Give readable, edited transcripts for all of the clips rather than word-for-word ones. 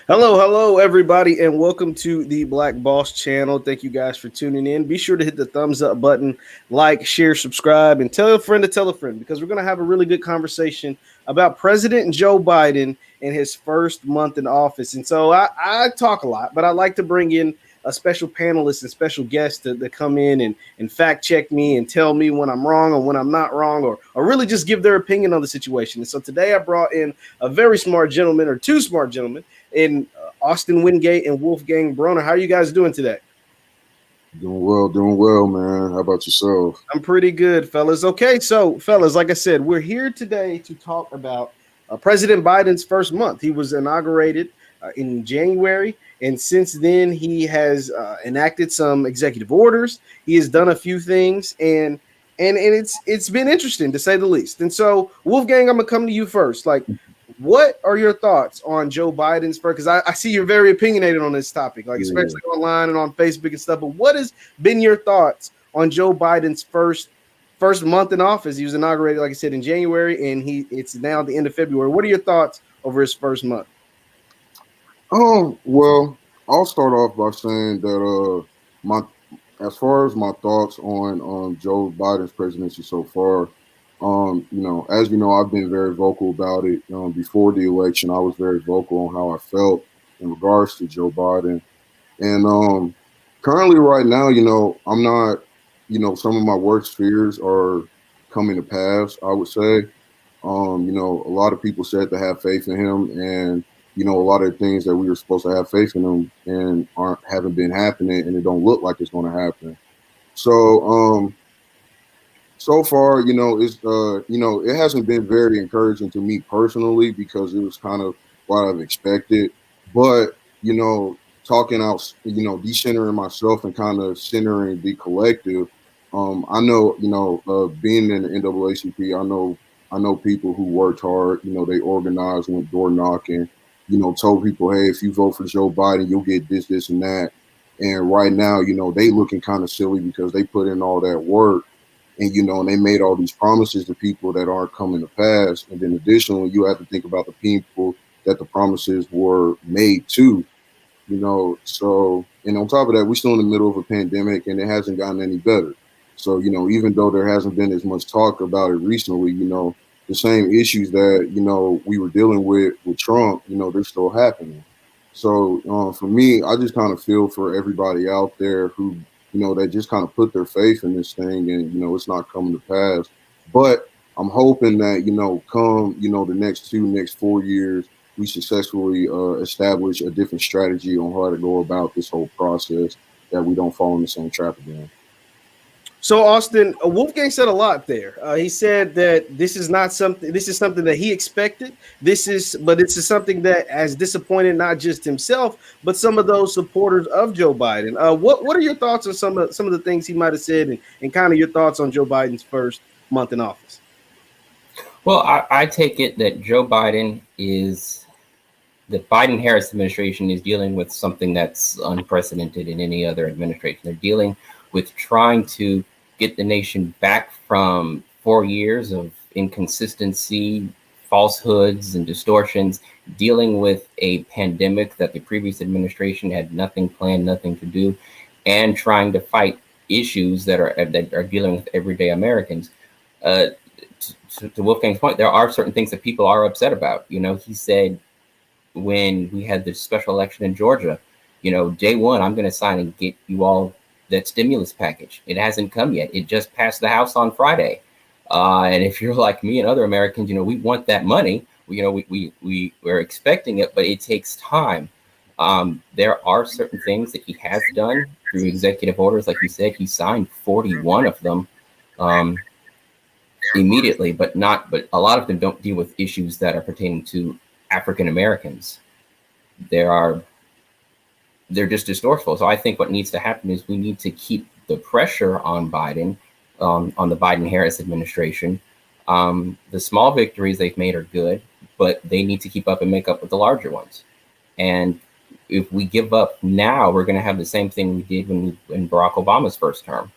Hello, everybody, and welcome to the Black Boss channel. Thank you guys for tuning in. Be sure to hit the thumbs up button, like, share, subscribe, and tell a friend to tell a friend because we're going to have a really good conversation about President Joe Biden and his first month in office. And so I talk a lot, but I like to bring in a special panelist and special guest to come in and fact check me and tell me when I'm wrong or when I'm not wrong, or really just give their opinion on the situation. And so today I brought in a very smart gentleman, or two smart gentlemen, in Austin Wingate and Wolfgang Broner. How are you guys doing today? Doing well, man. How about yourself? I'm pretty good, fellas. Okay, so fellas, like I said, we're here today to talk about President Biden's first month. He was inaugurated in January, and since then he has enacted some executive orders. He has done a few things, and it's been interesting to say the least. And so, Wolfgang, I'm gonna come to you first. Like, what are your thoughts on Joe Biden's first? Because I see you're very opinionated on this topic, like especially online and on Facebook and stuff. But what has been your thoughts on Joe Biden's first month in office? He was inaugurated, like I said, in January, and it's now the end of February. What are your thoughts over his first month? Well, I'll start off by saying that my as far as my thoughts on Joe Biden's presidency so far, as you know, I've been very vocal about it. Before the election, I was very vocal on how I felt in regards to Joe Biden, and currently, right now, I'm not, some of my worst fears are coming to pass. I would say, a lot of people said to have faith in him, and a lot of things that we were supposed to have faith in him and haven't been happening, and it don't look like it's going to happen. So, so far, it hasn't been very encouraging to me personally because it was kind of what I've expected. But talking out, decentering myself and kind of centering the collective. I know, being in the NAACP, I know people who worked hard. They organized, went door knocking. Told people, hey, if you vote for Joe Biden, you'll get this, this, and that. And right now, they looking kind of silly because they put in all that work, and and they made all these promises to people that aren't coming to pass. And then additionally, you have to think about the people that the promises were made to. So, and on top of that, we're still in the middle of a pandemic, and it hasn't gotten any better. So, even though there hasn't been as much talk about it recently, the same issues that we were dealing with Trump, they're still happening. So for me, I just kind of feel for everybody out there who they just kind of put their faith in this thing, and it's not coming to pass. But I'm hoping that come the next 4 years, we successfully establish a different strategy on how to go about this whole process, that we don't fall in the same trap again. So, Austin, Wolfgang said a lot there. He said that this is not something. This is something that he expected. This is something that has disappointed not just himself, but some of those supporters of Joe Biden. What are your thoughts on some of the things he might have said, and kind of your thoughts on Joe Biden's first month in office? Well, I take it that the Biden-Harris administration is dealing with something that's unprecedented in any other administration. They're dealing with trying to get the nation back from 4 years of inconsistency, falsehoods, and distortions, dealing with a pandemic that the previous administration had nothing planned, nothing to do, and trying to fight issues that are dealing with everyday Americans. To Wolfgang's point, there are certain things that people are upset about. He said when we had the special election in Georgia, day one, I'm going to sign and get you all that stimulus package. It hasn't come yet. It just passed the House on Friday. And if you're like me and other Americans, we want that money. We're expecting it, but it takes time. There are certain things that he has done through executive orders. Like you said, he signed 41 of them immediately, but a lot of them don't deal with issues that are pertaining to African Americans. They're just distortional. So I think what needs to happen is we need to keep the pressure on Biden, on the Biden-Harris administration. The small victories they've made are good, but they need to keep up and make up with the larger ones. And if we give up now, we're going to have the same thing we did in Barack Obama's first term,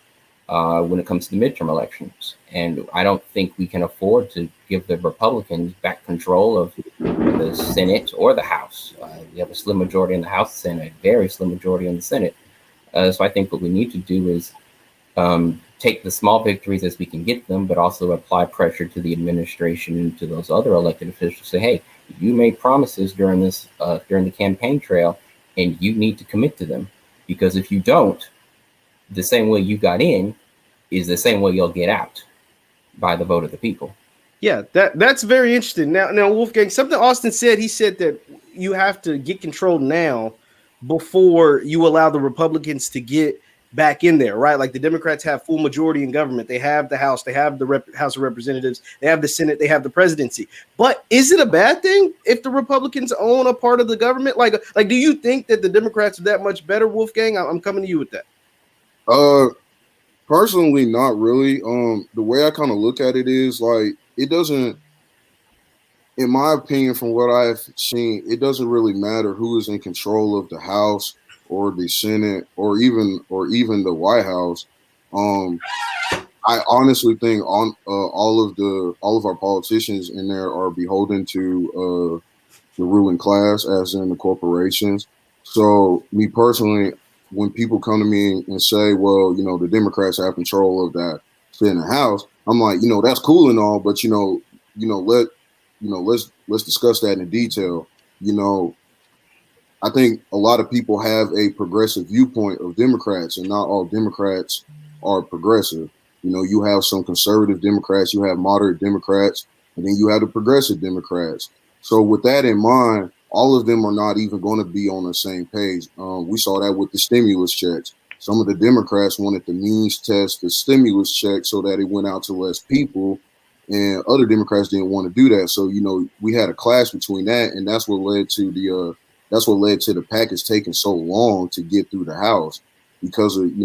when it comes to the midterm elections. And I don't think we can afford to give the Republicans back control of the Senate or the House. We have a slim majority in the House and a very slim majority in the Senate. So I think what we need to do is take the small victories as we can get them, but also apply pressure to the administration and to those other elected officials. Say, hey, you made promises during the campaign trail, and you need to commit to them, because if you don't, the same way you got in is the same way you'll get out by the vote of the people. Yeah, that's very interesting. Now, Wolfgang, something Austin said. He said that you have to get control now before you allow the Republicans to get back in there, right? Like the Democrats have full majority in government. They have the House, they have the House of Representatives, they have the Senate, they have the presidency. But is it a bad thing if the Republicans own a part of the government? Like, do you think that the Democrats are that much better, Wolfgang? I'm coming to you with that. Personally, not really. The way I kind of look at it is like it doesn't, in my opinion, from what I've seen, it doesn't really matter who is in control of the House or the Senate or even the White House. I honestly think all of our politicians in there are beholden to the ruling class, as in the corporations. So, me personally, when people come to me and say, "Well, the Democrats have control of that Senate House," I'm like, that's cool and all, but let's discuss that in detail. I think a lot of people have a progressive viewpoint of Democrats, and not all Democrats are progressive. You have some conservative Democrats, you have moderate Democrats, and then you have the progressive Democrats. So with that in mind, all of them are not even going to be on the same page. We saw that with the stimulus checks. Some of the Democrats wanted to means test the stimulus check so that it went out to less people, and other Democrats didn't want to do that. So we had a clash between that, and that's what led to the package taking so long to get through the House because of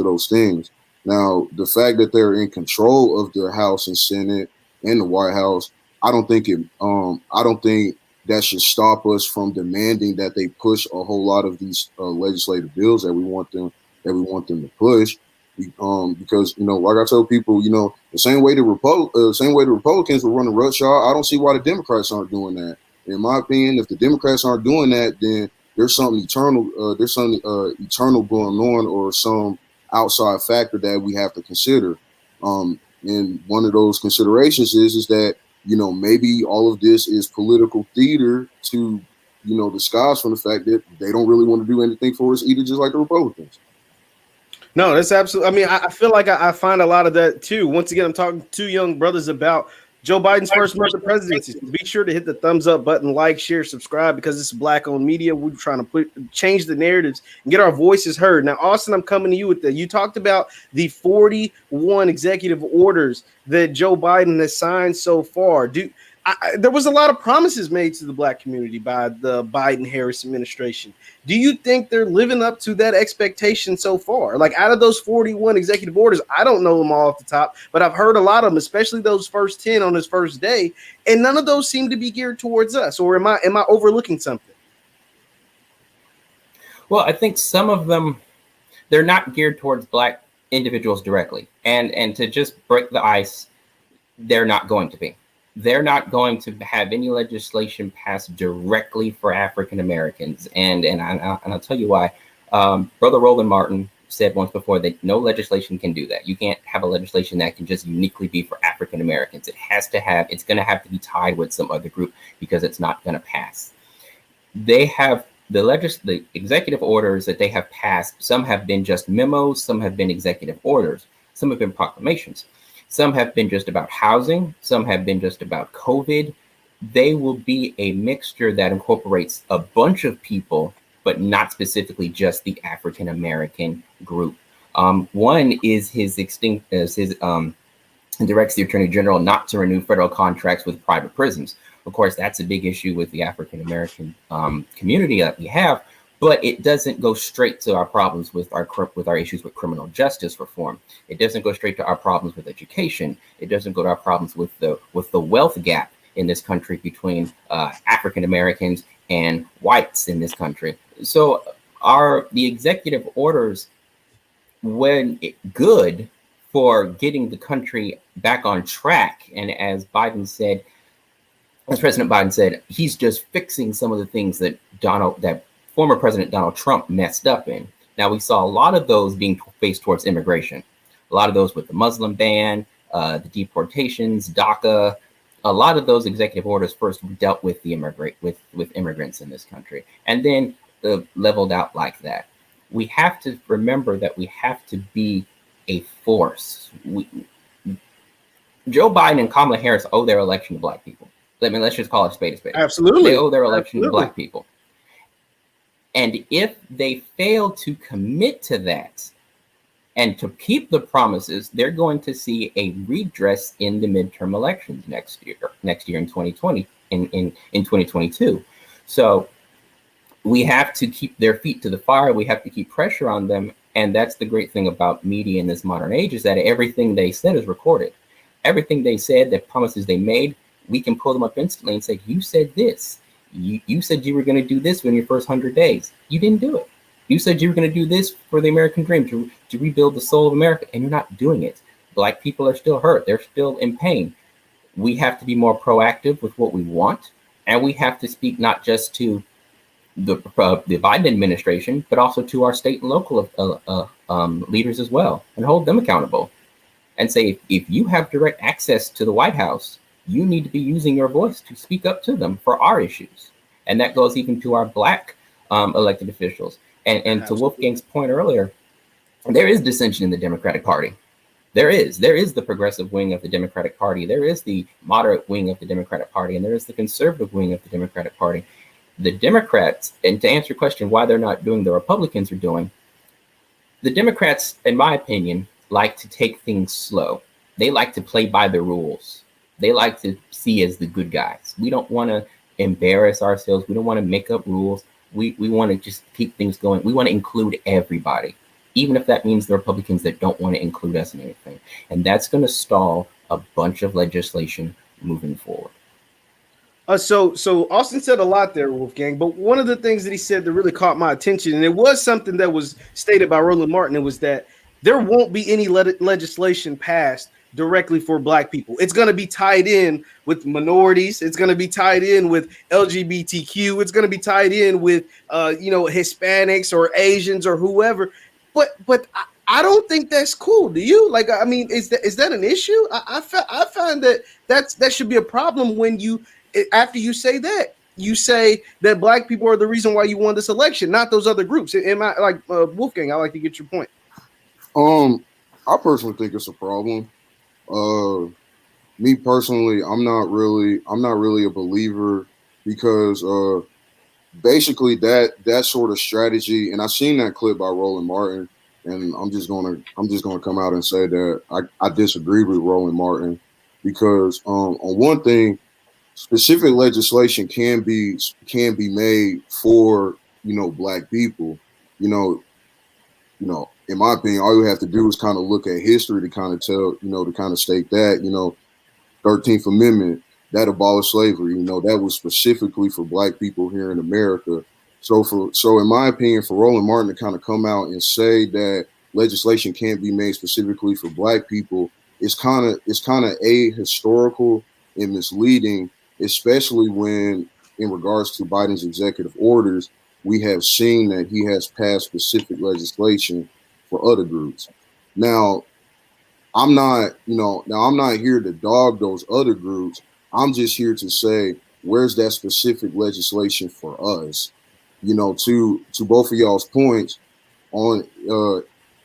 those things. Now, the fact that they're in control of the House and Senate and the White House, I don't think that should stop us from demanding that they push a whole lot of these legislative bills that we want them to push. Because like I tell people, the same way the Republicans were running Rutschall, I don't see why the Democrats aren't doing that. In my opinion, if the Democrats aren't doing that, then there's something eternal. There's something eternal going on, or some outside factor that we have to consider. And one of those considerations is that maybe all of this is political theater to disguise from the fact that they don't really want to do anything for us either, just like the Republicans. No, that's absolutely. I mean, I feel like I find a lot of that too. Once again, I'm talking to two young brothers about Joe Biden's first month of presidency. So be sure to hit the thumbs up button, like, share, subscribe, because it's Black-owned media. We're trying to change the narratives and get our voices heard. Now, Austin, I'm coming to you with that. You talked about the 41 executive orders that Joe Biden has signed so far. There was a lot of promises made to the Black community by the Biden-Harris administration. Do you think they're living up to that expectation so far? Like, out of those 41 executive orders, I don't know them all off the top, but I've heard a lot of them, especially those first 10 on his first day, and none of those seem to be geared towards us. Or am I overlooking something? Well, I think some of them, they're not geared towards Black individuals directly. And to just break the ice, they're not going to be. They're not going to have any legislation passed directly for African Americans, and I'll tell you why. Brother Roland Martin said once before that no legislation can do that. You can't have a legislation that can just uniquely be for African Americans. It's going to have to be tied with some other group, because it's not going to pass. They have the executive orders that they have passed. Some have been just memos. Some have been executive orders. Some have been proclamations. Some have been just about housing. Some have been just about COVID. They will be a mixture that incorporates a bunch of people, but not specifically just the African American group. One is directs the Attorney General not to renew federal contracts with private prisons. Of course, that's a big issue with the African American community that we have. But it doesn't go straight to our problems with our issues with criminal justice reform. It doesn't go straight to our problems with education. It doesn't go to our problems with the wealth gap in this country between African Americans and whites in this country. So the executive orders, when good for getting the country back on track, and as Biden said, as President Biden said, he's just fixing some of the things that former President Donald Trump messed up in. Now, we saw a lot of those being faced towards immigration, a lot of those with the Muslim ban, the deportations, DACA. A lot of those executive orders first dealt with the with immigrants in this country, and then leveled out like that. We have to remember that we have to be a force. Joe Biden and Kamala Harris owe their election to Black people. Let's just call it a spade. Absolutely. They owe their election to Black people. And if they fail to commit to that and to keep the promises, they're going to see a redress in the midterm elections next year in 2020, in 2022. So we have to keep their feet to the fire. We have to keep pressure on them. And that's the great thing about media in this modern age, is that everything they said is recorded. Everything they said, the promises they made, we can pull them up instantly and say, you said this. You said you were going to do this in your first 100 days. You didn't do it. You said you were going to do this for the American dream, to rebuild the soul of America, and you're not doing it. Black people are still hurt. They're still in pain. We have to be more proactive with what we want, and we have to speak not just to the Biden administration, but also to our state and local leaders as well, and hold them accountable. And say, if you have direct access to the White House, you need to be using your voice to speak up to them for our issues. And that goes even to our Black elected officials. And to Wolfgang's point earlier, there is dissension in the Democratic Party. There is the progressive wing of the Democratic Party. There is the moderate wing of the Democratic Party. And there is the conservative wing of the Democratic Party. The Democrats, and to answer your question, why they're not doing the Republicans are doing, the Democrats, in my opinion, like to take things slow. They like to play by the rules. They like to see as the good guys. We don't want to embarrass ourselves. We don't want to make up rules. We want to just keep things going. We want to include everybody, even if that means the Republicans that don't want to include us in anything. And that's going to stall a bunch of legislation moving forward. So Austin said a lot there, Wolfgang, but one of the things that he said that really caught my attention, and it was something that was stated by Roland Martin, it was that there won't be any legislation passed directly for Black people. It's going to be tied in with minorities. It's going to be tied in with LGBTQ. It's going to be tied in with, Hispanics or Asians or whoever. But I don't think that's cool. Do you? Like, I mean, is that an issue? I find that should be a problem when after you say that, you say that Black people are the reason why you won this election, not those other groups. Am I like Wolfgang? I like to get your point. I personally think it's a problem. Me personally, I'm not really a believer, because basically that sort of strategy, and I've seen that clip by Roland Martin, and I'm just gonna come out and say that I disagree with Roland Martin, because on one thing, specific legislation can be made for Black people. In my opinion, all you have to do is kind of look at history to kind of tell, to kind of state that, 13th Amendment, that abolished slavery, that was specifically for Black people here in America. So in my opinion, for Roland Martin to kind of come out and say that legislation can't be made specifically for Black people, it's kind of ahistorical and misleading, especially when, in regards to Biden's executive orders, we have seen that he has passed specific legislation for other groups. Now, I'm not here to dog those other groups. I'm just here to say, where's that specific legislation for us? To both of y'all's points on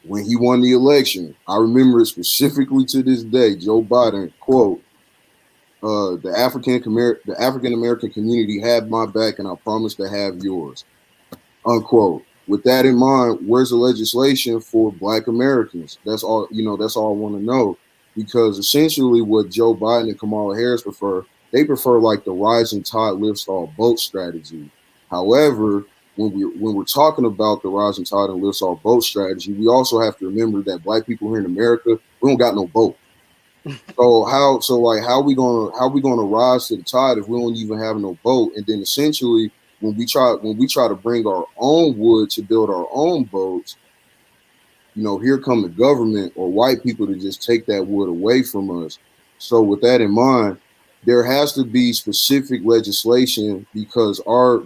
when he won the election, I remember it specifically to this day. Joe Biden, quote, the African American community had my back, and I promise to have yours, unquote. With that in mind, where's the legislation for Black Americans? That's all, that's all I want to know, because essentially what Joe Biden and Kamala Harris they prefer like the rising tide lifts all boats strategy. However, when we're talking about the rising tide and lifts all boats strategy, we also have to remember that Black people here in America, we don't got no boat. So how we gonna rise to the tide if we don't even have no boat? And then essentially, when we try to bring our own wood to build our own boats, here come the government or white people to just take that wood away from us. So with that in mind, there has to be specific legislation because our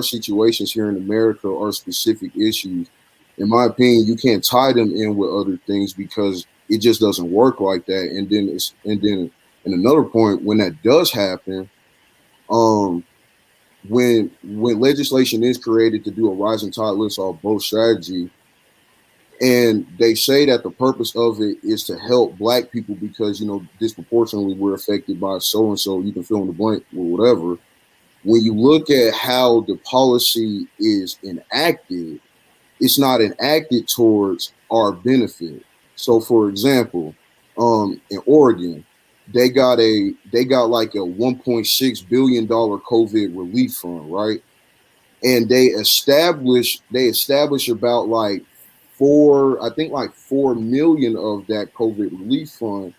situations here in America are specific issues. In my opinion, you can't tie them in with other things because it just doesn't work like that. And another point, when that does happen, um, when legislation is created to do a rising tide lifts all boat strategy, and they say that the purpose of it is to help Black people because disproportionately we're affected by so and so. You can fill in the blank or whatever. When you look at how the policy is enacted, it's not enacted towards our benefit. So, for example, in Oregon, they got like a $1.6 billion COVID relief fund, right? And they establish about like I think like 4 million of that COVID relief fund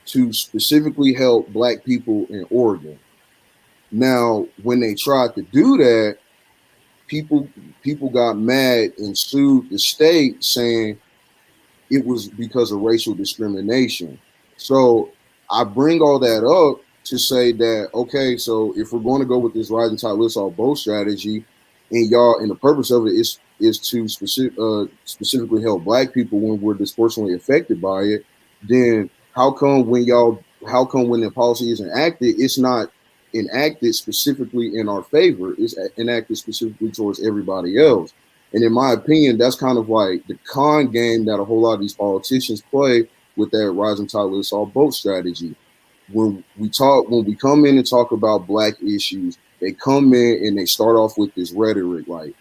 to specifically help Black people in Oregon. Now, when they tried to do that, people got mad and sued the state saying it was because of racial discrimination. So I bring all that up to say that, okay, so if we're going to go with this rising tide lifts all boat strategy, and the purpose of it is to specifically help Black people when we're disproportionately affected by it, then how come when the policy is enacted, it's not enacted specifically in our favor? It's enacted specifically towards everybody else. And in my opinion, that's kind of like the con game that a whole lot of these politicians play with that rising tide lifts all boat strategy. When we come in and talk about Black issues, they come in and they start off with this rhetoric like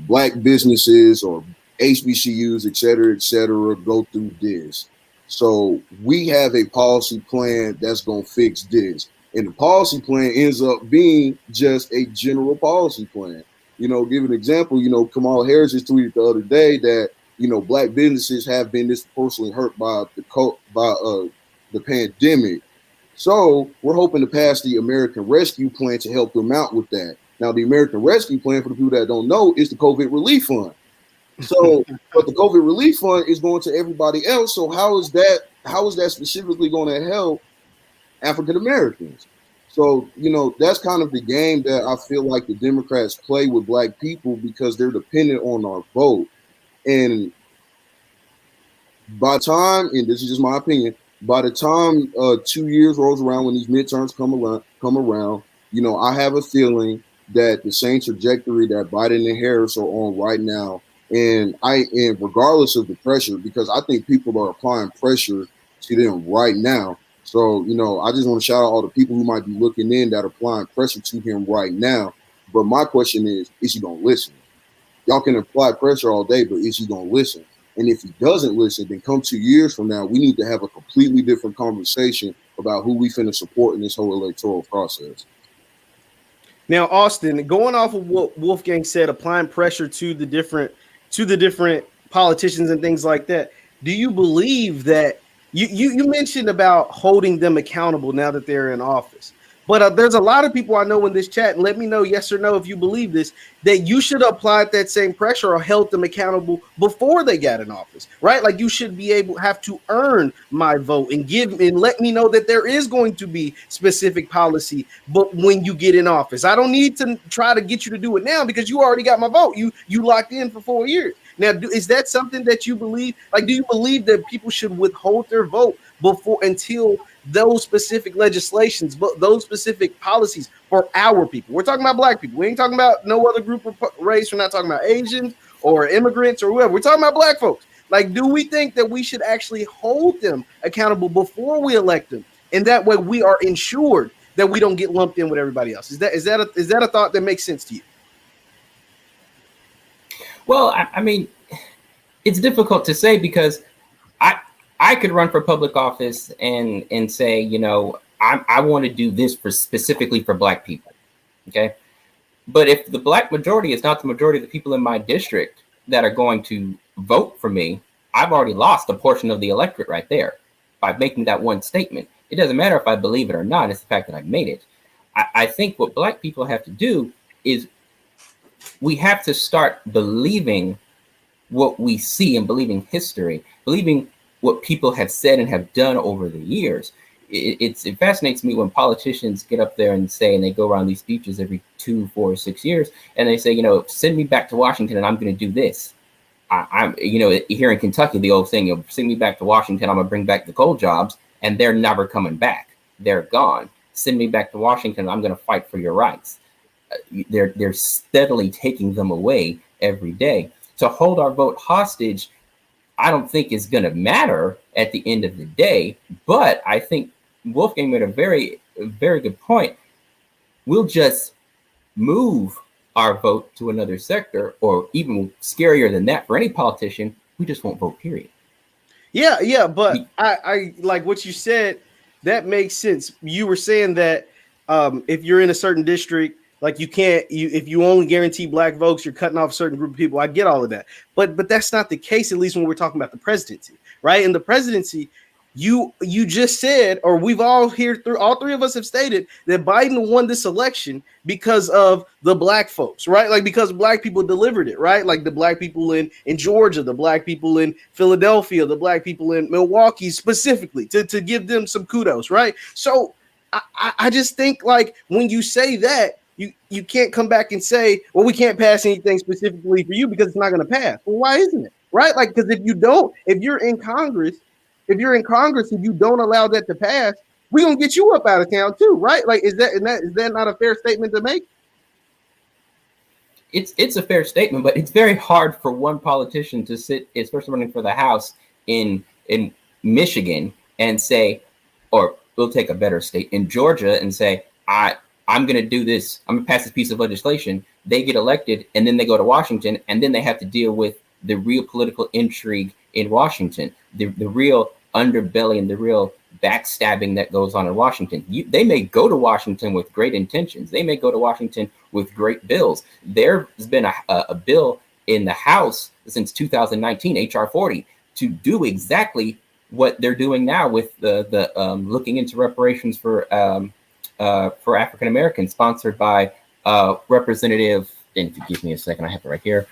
Black businesses or HBCUs, et cetera, go through this. So we have a policy plan that's going to fix this. And the policy plan ends up being just a general policy plan. Give an example, Kamala Harris just tweeted the other day that, Black businesses have been disproportionately hurt by the pandemic. So we're hoping to pass the American Rescue Plan to help them out with that. Now, the American Rescue Plan, for the people that don't know, is the COVID Relief Fund. So, but the COVID Relief Fund is going to everybody else. So how is that specifically going to help African Americans? So, that's kind of the game that I feel like the Democrats play with Black people because they're dependent on our vote. And by the time, and this is just my opinion, by the time 2 years rolls around, when these midterms come around, I have a feeling that the same trajectory that Biden and Harris are on right now, and regardless of the pressure, because I think people are applying pressure to them right now. So, I just want to shout out all the people who might be looking in that are applying pressure to him right now. But my question is he going to listen? Y'all can apply pressure all day, but is he going to listen? And if he doesn't listen, then come 2 years from now, we need to have a completely different conversation about who we finna support in this whole electoral process. Now, Austin, going off of what Wolfgang said, applying pressure to the different politicians and things like that, do you believe that you mentioned about holding them accountable now that they're in office? But there's a lot of people I know in this chat, and let me know yes or no if you believe this, that you should apply that same pressure or held them accountable before they got in office, right? Like you should have to earn my vote and let me know that there is going to be specific policy, but when you get in office, I don't need to try to get you to do it now because you already got my vote. You locked in for 4 years. Now, is that something that you believe? Like, do you believe that people should withhold their vote until those specific legislations, but those specific policies for our people? We're talking about Black people. We ain't talking about no other group of race. We're not talking about Asians or immigrants or whoever. We're talking about Black folks. Like, do we think that we should actually hold them accountable before we elect them? And that way we are ensured that we don't get lumped in with everybody else. Is that a thought that makes sense to you? Well, I mean, it's difficult to say because I could run for public office and say, I want to do this specifically for Black people. Okay. But if the Black majority is not the majority of the people in my district that are going to vote for me, I've already lost a portion of the electorate right there by making that one statement. It doesn't matter if I believe it or not. It's the fact that I made it. I think what Black people have to do is we have to start believing what we see and believing history, believing what people have said and have done over the years. it fascinates me when politicians get up there and say, and they go around these speeches every 2, 4, 6 years, and they say, send me back to Washington and I'm going to do this. I'm, here in Kentucky, the old saying, send me back to Washington, I'm going to bring back the coal jobs, and they're never coming back. They're gone. Send me back to Washington, I'm going to fight for your rights. They're steadily taking them away every day. To hold our vote hostage, I don't think is going to matter at the end of the day, but I think Wolfgang made a very good point. We'll just move our vote to another sector, or even scarier than that for any politician, we just won't vote, period. Yeah, but I like what you said. That makes sense. You were saying that if you're in a certain district, like if you only guarantee black votes, you're cutting off a certain group of people. I get all of that, but that's not the case, at least when we're talking about the presidency, right? In the presidency, you just said, or we've all all three of us have stated that Biden won this election because of the black folks, right? Like because black people delivered it, right? Like the black people in Georgia, the black people in Philadelphia, the black people in Milwaukee specifically, to give them some kudos, right? So I just think like when you say that, you can't come back and say, well, we can't pass anything specifically for you because it's not going to pass. Well, why isn't it? Right? Like, because if you're in Congress and you don't allow that to pass, we're gonna get you up out of town too, right? Like, is that not a fair statement to make? It's a fair statement, but it's very hard for one politician to sit, especially running for the House in Michigan, and say, or we'll take a better state in Georgia and say, I'm going to do this. I'm going to pass this piece of legislation. They get elected, and then they go to Washington, and then they have to deal with the real political intrigue in Washington, the real underbelly and the real backstabbing that goes on in Washington. They may go to Washington with great intentions. They may go to Washington with great bills. There's been a bill in the House since 2019, HR 40, to do exactly what they're doing now with the looking into reparations for African Americans, sponsored by Representative, and give me a second, I have it right here,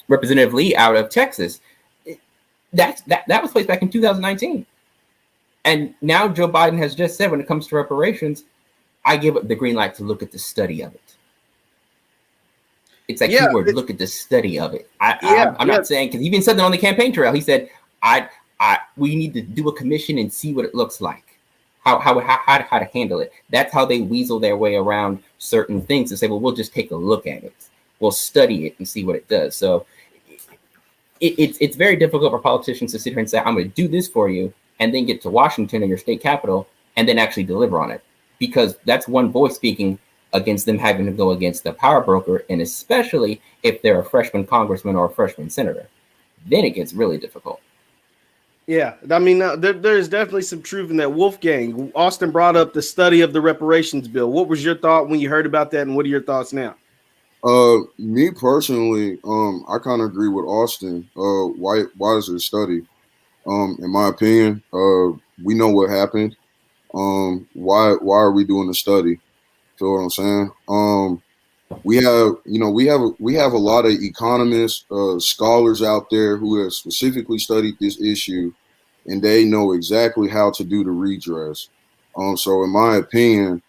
Representative Lee out of Texas. That was placed back in 2019. And now Joe Biden has just said, when it comes to reparations, I give it the green light to look at the study of it. It's that keyword, look at the study of it. I'm not saying, because he even said that on the campaign trail. He said, we need to do a commission and see what it looks like. How to handle it. That's how they weasel their way around certain things, to say, well, we'll just take a look at it. We'll study it and see what it does. So it's very difficult for politicians to sit here and say, I'm going to do this for you, and then get to Washington or your state capital and then actually deliver on it. Because that's one voice speaking against them having to go against the power broker, and especially if they're a freshman congressman or a freshman senator. Then it gets really difficult. Yeah, I mean, there's definitely some truth in that. Wolfgang, Austin brought up the study of the reparations bill. What was your thought when you heard about that, and what are your thoughts now? Me personally, I kind of agree with Austin. Why is it a study? In my opinion, we know what happened. Why are we doing the study? Feel what I'm saying? We have a lot of economists, scholars out there who have specifically studied this issue, and they know exactly how to do the redress. So in my opinion,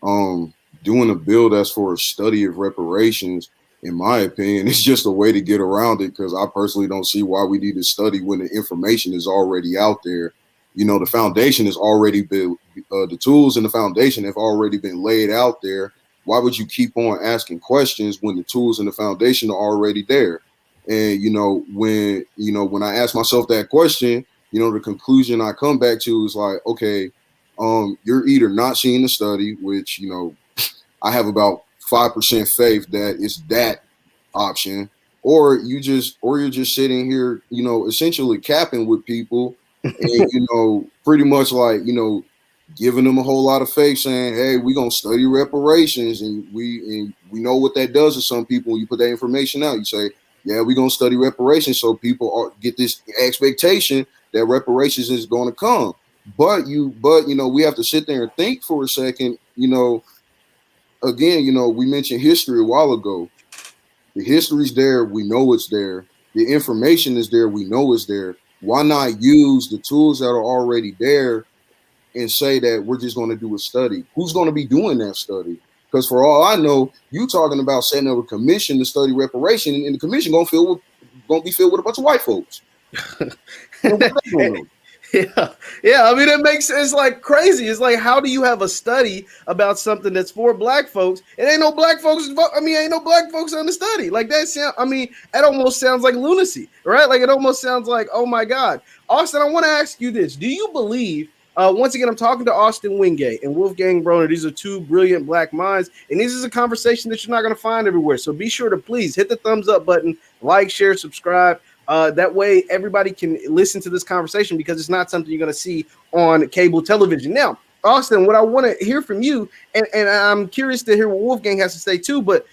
doing a bill that's for a study of reparations, in my opinion, it's just a way to get around it, because I personally don't see why we need to study when the information is already out there. The foundation has already been, the tools and the foundation have already been laid out there. Why would you keep on asking questions when the tools and the foundation are already there? And, when I ask myself that question, the conclusion I come back to is like, okay, you're either not seeing the study, which, I have about 5% faith that it's that option, or you're just sitting here, essentially capping with people and, pretty much like, giving them a whole lot of faith, saying, hey, we're going to study reparations, and we know what that does to some people. When you put that information out, you say, yeah, we're going to study reparations, so people get this expectation that reparations is going to come. But we have to sit there and think for a second. Again, we mentioned history a while ago. The history's there. We know it's there. The information is there. We know it's there. Why not use the tools that are already there and say that we're just going to do a study. Who's going to be doing that study? Because for all I know, you talking about setting up a commission to study reparation, and the commission gonna be filled with a bunch of white folks. Yeah, yeah. I mean, it makes it's like crazy. It's like, how do you have a study about something that's for black folks? It ain't no black folks. I mean, ain't no black folks on the study. Like that sound. I mean, that almost sounds like lunacy, right? Like it almost sounds like, oh my God, Austin. I want to ask you this: do you believe? Once again, I'm talking to Austin Wingate and Wolfgang Broner. These are two brilliant black minds, and this is a conversation that you're not going to find everywhere. So be sure to please hit the thumbs up button, like, share, subscribe. That way everybody can listen to this conversation, because it's not something you're going to see on cable television. Now, Austin, what I want to hear from you, and I'm curious to hear what Wolfgang has to say too, but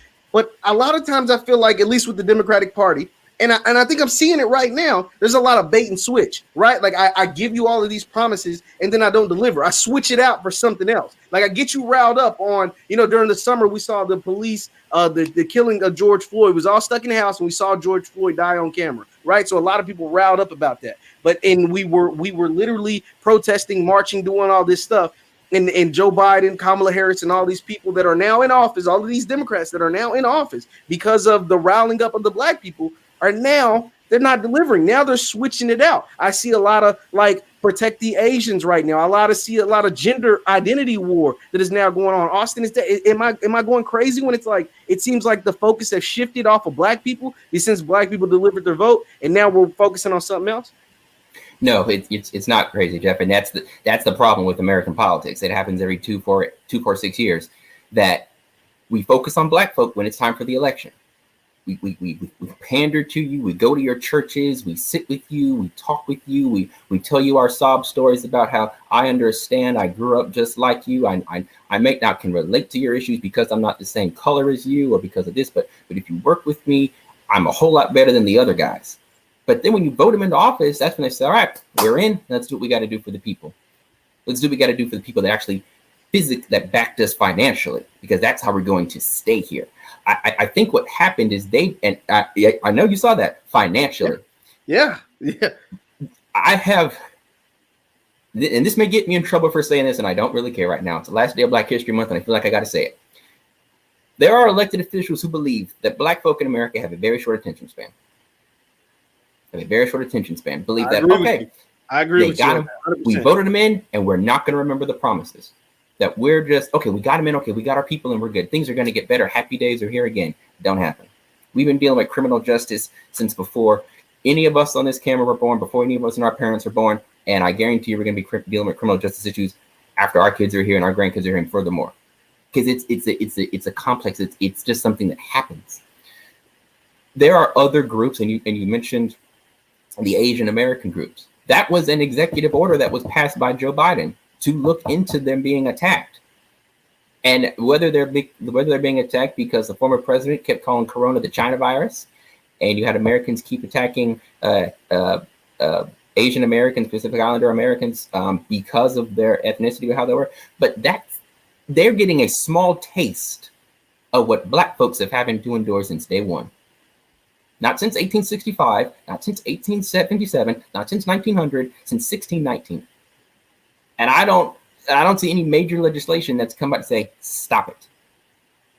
a lot of times I feel like, at least with the Democratic Party, and I think I'm seeing it right now, there's a lot of bait and switch, right? Like I give you all of these promises and then I don't deliver. I switch it out for something else. Like I get you riled up on, during the summer we saw the police, the killing of George Floyd. It was all stuck in the house and we saw George Floyd die on camera, right? So a lot of people riled up about that. And we were literally protesting, marching, doing all this stuff. And Joe Biden, Kamala Harris, and all these people that are now in office, all of these Democrats that are now in office because of the riling up of the black people, are now, they're not delivering. Now they're switching it out. I see a lot of like protect the Asians right now. See a lot of gender identity war that is now going on. Austin, am I going crazy when it's like it seems like the focus has shifted off of black people since black people delivered their vote, and now we're focusing on something else? No, it's not crazy, Jeff, and that's the problem with American politics. It happens every 2, 4, 6 years that we focus on black folk when it's time for the election. We pander to you. We go to your churches. We sit with you. We talk with you. We tell you our sob stories about how I understand. I grew up just like you. I may not can relate to your issues because I'm not the same color as you or because of this. But if you work with me, I'm a whole lot better than the other guys. But then when you vote them into office, that's when they say, all right, we're in. Let's do what we got to do for the people. Let's do what we got to do for the people that actually that backed us financially, because that's how we're going to stay here. I think what happened is I know you saw that financially. Yeah. I have, and this may get me in trouble for saying this, and I don't really care right now. It's the last day of Black History Month, and I feel like I got to say it. There are elected officials who believe that black folk in America have a very short attention span. Believe that, okay, I agree with you. We voted them in, and we're not going to remember the promises. That we're just, okay, we got them in, okay, we got our people, and we're good. Things are going to get better. Happy days are here again. Don't happen. We've been dealing with criminal justice since before any of us on this camera were born, before any of us and our parents were born, and I guarantee you we're going to be dealing with criminal justice issues after our kids are here and our grandkids are here, and furthermore. Because it's a complex, it's just something that happens. There are other groups, and you mentioned the Asian American groups. That was an executive order that was passed by Joe Biden to look into them being attacked, and whether they're being attacked because the former president kept calling Corona the China virus, and you had Americans keep attacking Asian Americans, Pacific Islander Americans, because of their ethnicity or how they were. But they're getting a small taste of what black folks have having to endure since day one. Not since 1865, not since 1877, not since 1900, since 1619. And I don't see any major legislation that's come out to say, stop it.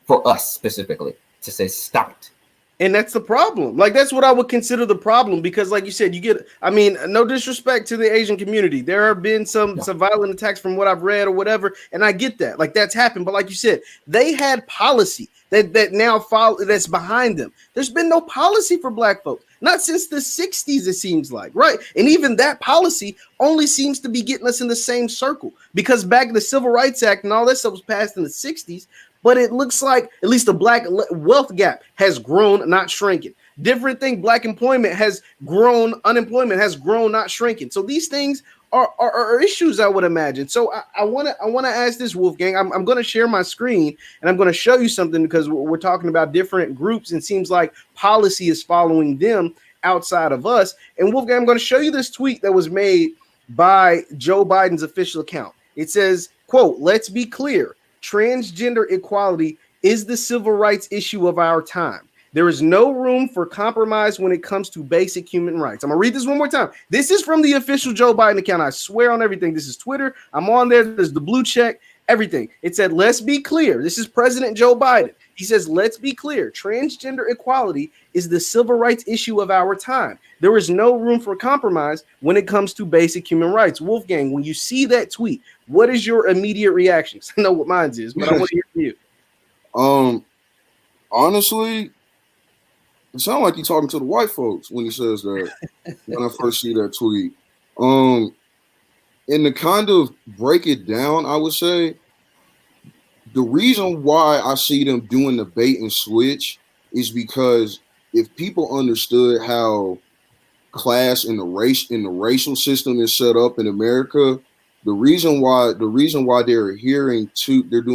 For us specifically, to say, stop it. And that's the problem. Like, that's what I would consider the problem, because like you said, no disrespect to the Asian community. There have been some violent attacks from what I've read or whatever. And I get that, like that's happened. But like you said, they had policy that now follow that's behind them. There's been no policy for black folks, not since the 60s, it seems like, right? And even that policy only seems to be getting us in the same circle, because back in the Civil Rights Act and all that stuff was passed in the 60s. But it looks like at least the black wealth gap has grown, not shrinking. Different thing, black employment has grown, unemployment has grown, not shrinking. So these things are issues, I would imagine. So I want to ask this, Wolfgang. I'm going to share my screen and I'm going to show you something, because we're talking about different groups and it seems like policy is following them outside of us. And Wolfgang, I'm going to show you this tweet that was made by Joe Biden's official account. It says, quote, "Let's be clear. Transgender equality is the civil rights issue of our time. There is no room for compromise when it comes to basic human rights. I'm going to read this one more time. This is from the official Joe Biden account. I swear on everything. This is Twitter. I'm on there. There's the blue check, everything. It said, let's be clear. This is President Joe Biden. He says, let's be clear. Transgender equality is the civil rights issue of our time. There is no room for compromise when it comes to basic human rights. Wolfgang, when you see that tweet, what is your immediate reaction? I know what mine is, but I want to hear from you. Honestly, it sounds like you're talking to the white folks when he says that. When I first see that tweet, and to kind of break it down, I would say the reason why I see them doing the bait and switch is because if people understood how class and the racial system is set up in America, the reason why they're doing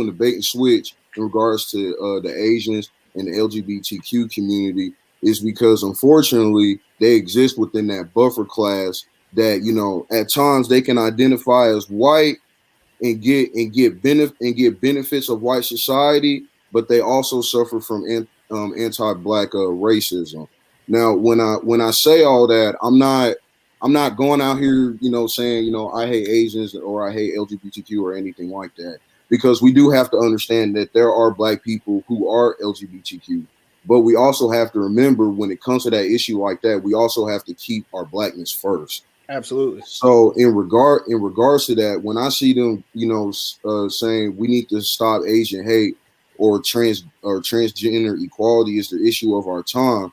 the bait and switch in regards to the Asians and the LGBTQ community is because unfortunately they exist within that buffer class that, you know, at times they can identify as white and get benefits of white society, but they also suffer from anti-black racism. Now, when I say all that, I'm not going out here, you know, saying, you know, I hate Asians or I hate LGBTQ or anything like that, because we do have to understand that there are black people who are LGBTQ, but we also have to remember when it comes to that issue like that, we also have to keep our blackness first. Absolutely. So in regards to that, when I see them, you know, saying we need to stop Asian hate or transgender equality is the issue of our time,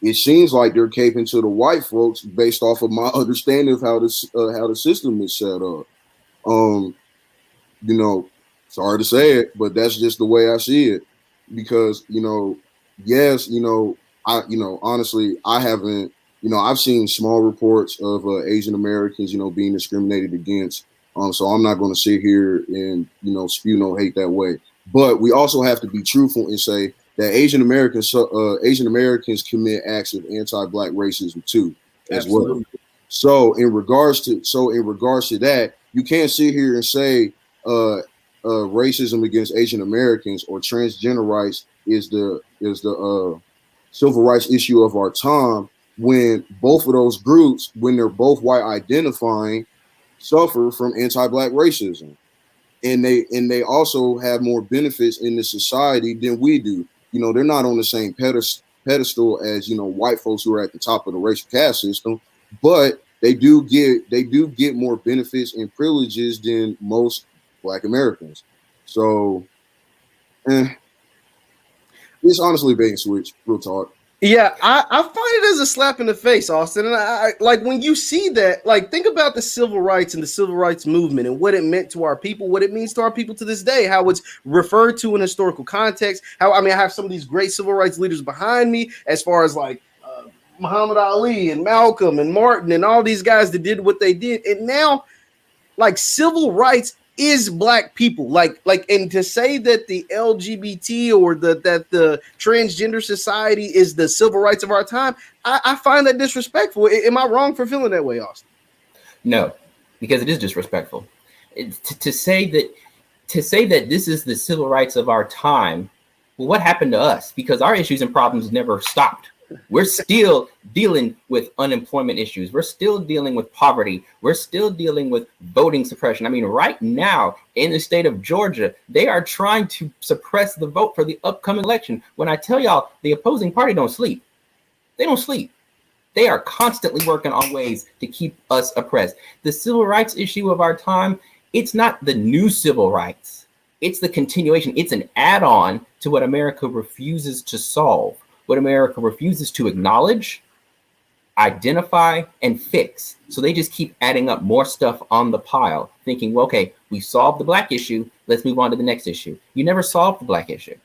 it seems like they're caping to the white folks based off of my understanding of how the system is set up. You know, sorry to say it, but that's just the way I see it. Because, you know, yes, you know, honestly, I haven't. You know, I've seen small reports of Asian Americans, you know, being discriminated against. So I'm not going to sit here and, you know, spew no hate that way. But we also have to be truthful and say that Asian Americans commit acts of anti-black racism too, as Absolutely. Well. So in regards to that, you can't sit here and say racism against Asian Americans or transgender rights is the civil rights issue of our time, when both of those groups, when they're both white identifying, suffer from anti-black racism. And they also have more benefits in the society than we do. You know, they're not on the same pedestal as, you know, white folks who are at the top of the racial caste system, but they do get more benefits and privileges than most Black Americans. So it's honestly bait and switch, real talk. Yeah, I find it as a slap in the face, Austin. And I like when you see that, like, think about the civil rights and the civil rights movement and what it meant to our people, what it means to our people to this day, how it's referred to in historical context. How, I mean, I have some of these great civil rights leaders behind me, as far as like Muhammad Ali and Malcolm and Martin and all these guys that did what they did. And now, like, civil rights is Black people, like, and to say that the LGBT or that the transgender society is the civil rights of our time, I find that disrespectful. Am I wrong for feeling that way, Austin? No, because it is disrespectful. To say that this is the civil rights of our time. Well, what happened to us? Because our issues and problems never stopped. We're still dealing with unemployment issues. We're still dealing with poverty. We're still dealing with voting suppression. I mean, right now in the state of Georgia, they are trying to suppress the vote for the upcoming election. When I tell y'all, the opposing party don't sleep. They don't sleep. They are constantly working on ways to keep us oppressed. The civil rights issue of our time, it's not the new civil rights. It's the continuation. It's an add-on to what America refuses to solve. What America refuses to acknowledge, identify, and fix. So they just keep adding up more stuff on the pile, thinking, well, okay, we solved the Black issue, let's move on to the next issue. You never solved the Black issue.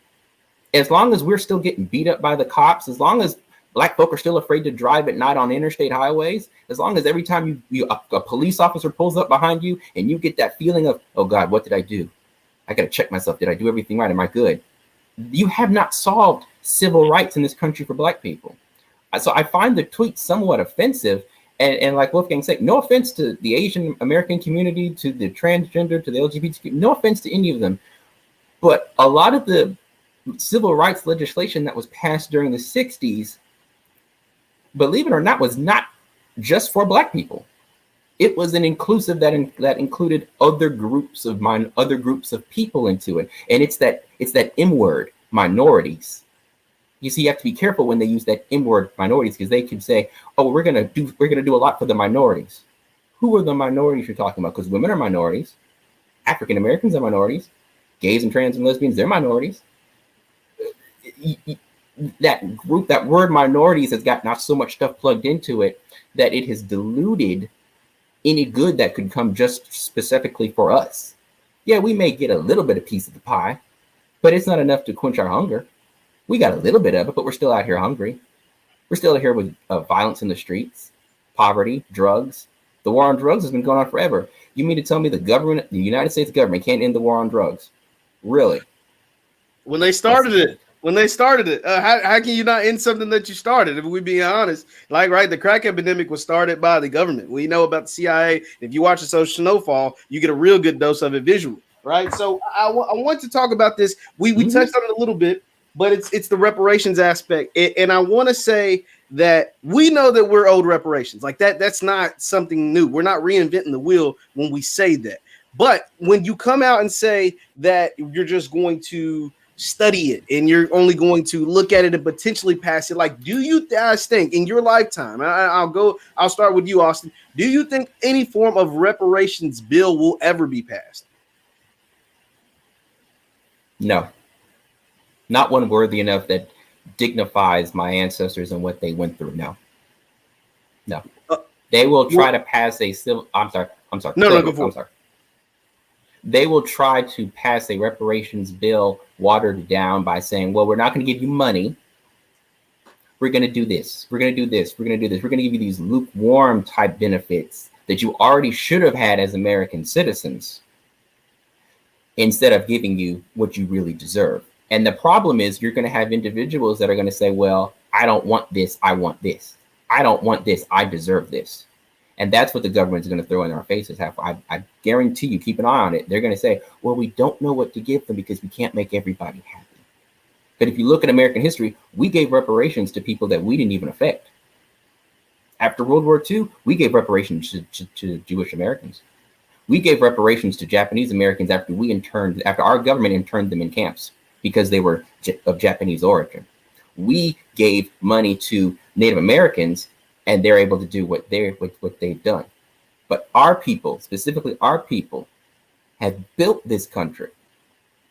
As long as we're still getting beat up by the cops, as long as Black folk are still afraid to drive at night on interstate highways, as long as every time a police officer pulls up behind you and you get that feeling of, oh God, what did I do? I got to check myself. Did I do everything right? Am I good? You have not solved civil rights in this country for Black people. So I find the tweet somewhat offensive. And like Wolfgang said, no offense to the Asian American community, to the transgender, to the LGBTQ, no offense to any of them. But a lot of the civil rights legislation that was passed during the 60s, believe it or not, was not just for Black people. It was an inclusive that included other groups of people into it. And it's that M word, minorities. You see, you have to be careful when they use that M word, minorities, because they can say, "Oh, we're gonna do a lot for the minorities." Who are the minorities you're talking about? Because women are minorities, African Americans are minorities, gays and trans and lesbians, they're minorities. That group, that word minorities, has got not so much stuff plugged into it that it has diluted any good that could come just specifically for us. Yeah, we may get a little bit of piece of the pie, but it's not enough to quench our hunger. We got a little bit of it, but we're still out here hungry. We're still here with violence in the streets, poverty, drugs. The war on drugs has been going on forever. You mean to tell me the United States government can't end the war on drugs? Really? When they started it, how can you not end something that you started? If we be honest, right, the crack epidemic was started by the government. We know about the CIA. If you watch the Social Snowfall, you get a real good dose of it visually, right? So I want to talk about this. We touched on it a little bit, but it's the reparations aspect, and I want to say that we know that we're owed reparations. Like that's not something new. We're not reinventing the wheel when we say that. But when you come out and say that you're just going to study it and you're only going to look at it and potentially pass it, like, do you guys think in your lifetime, I'll start with you, Austin, do you think any form of reparations bill will ever be passed? No, not one worthy enough that dignifies my ancestors and what they went through. No. They will try to pass a civil. I'm sorry. No, go for it. I'm sorry. They will try to pass a reparations bill watered down by saying, well, we're not going to give you money. We're going to do this. We're going to do this. We're going to do this. We're going to give you these lukewarm type benefits that you already should have had as American citizens, instead of giving you what you really deserve. And the problem is you're going to have individuals that are going to say, well, I don't want this. I want this. I don't want this. I deserve this. And that's what the government's going to throw in our faces. I guarantee you, keep an eye on it. They're going to say, well, we don't know what to give them because we can't make everybody happy. But if you look at American history, we gave reparations to people that we didn't even affect. After World War II, we gave reparations to Jewish Americans. We gave reparations to Japanese Americans after our government interned them in camps because they were of Japanese origin. We gave money to Native Americans, and they're able to do what they've done. But our people, specifically our people, have built this country.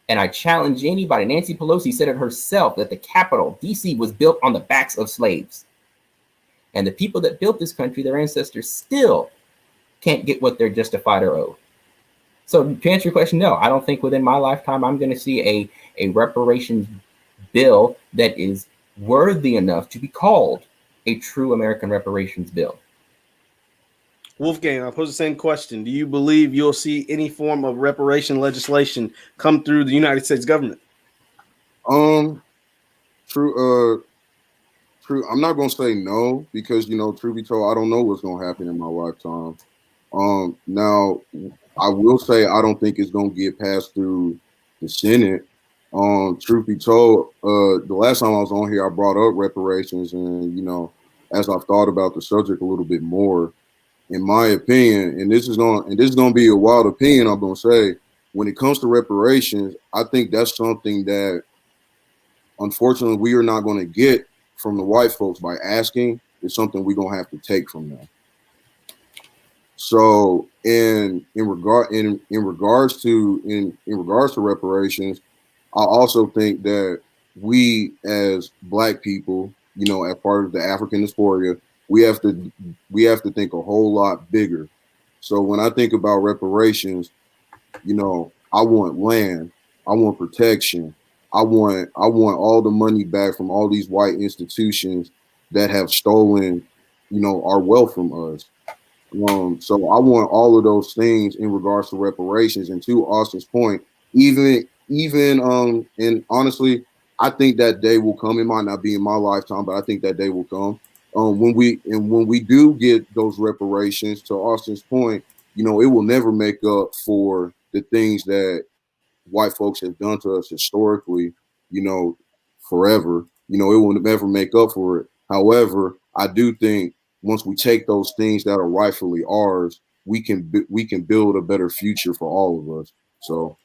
And I challenge anybody. Nancy Pelosi said it herself that the Capitol, D.C., was built on the backs of slaves. And the people that built this country, their ancestors, still can't get what they're justified or owed. So to answer your question, no, I don't think within my lifetime I'm going to see a reparations bill that is worthy enough to be called a true American reparations bill. Wolfgang, I'll pose the same question. Do you believe you'll see any form of reparation legislation come through the United States government? True. I'm not gonna say no because truth be told, I don't know what's gonna happen in my lifetime. Now I will say I don't think it's gonna get passed through the Senate. Truth be told, the last time I was on here, I brought up reparations, and as I've thought about the subject a little bit more, in my opinion, and this is gonna be a wild opinion, I'm gonna say, when it comes to reparations, I think that's something that unfortunately we are not going to get from the white folks by asking. It's something we're gonna have to take from them. So in regards to reparations, I also think that we as Black people, as part of the African diaspora, we have to think a whole lot bigger. So when I think about reparations, I want land, I want protection, I want all the money back from all these white institutions that have stolen, our wealth from us. So I want all of those things in regards to reparations. And to Austin's point, even and honestly, I think that day will come. It might not be in my lifetime, but I think that day will come. When we do get those reparations, to Austin's point, it will never make up for the things that white folks have done to us historically. you know, forever. You know, it will never make up for it. However, I do think once we take those things that are rightfully ours, we can build a better future for all of us. So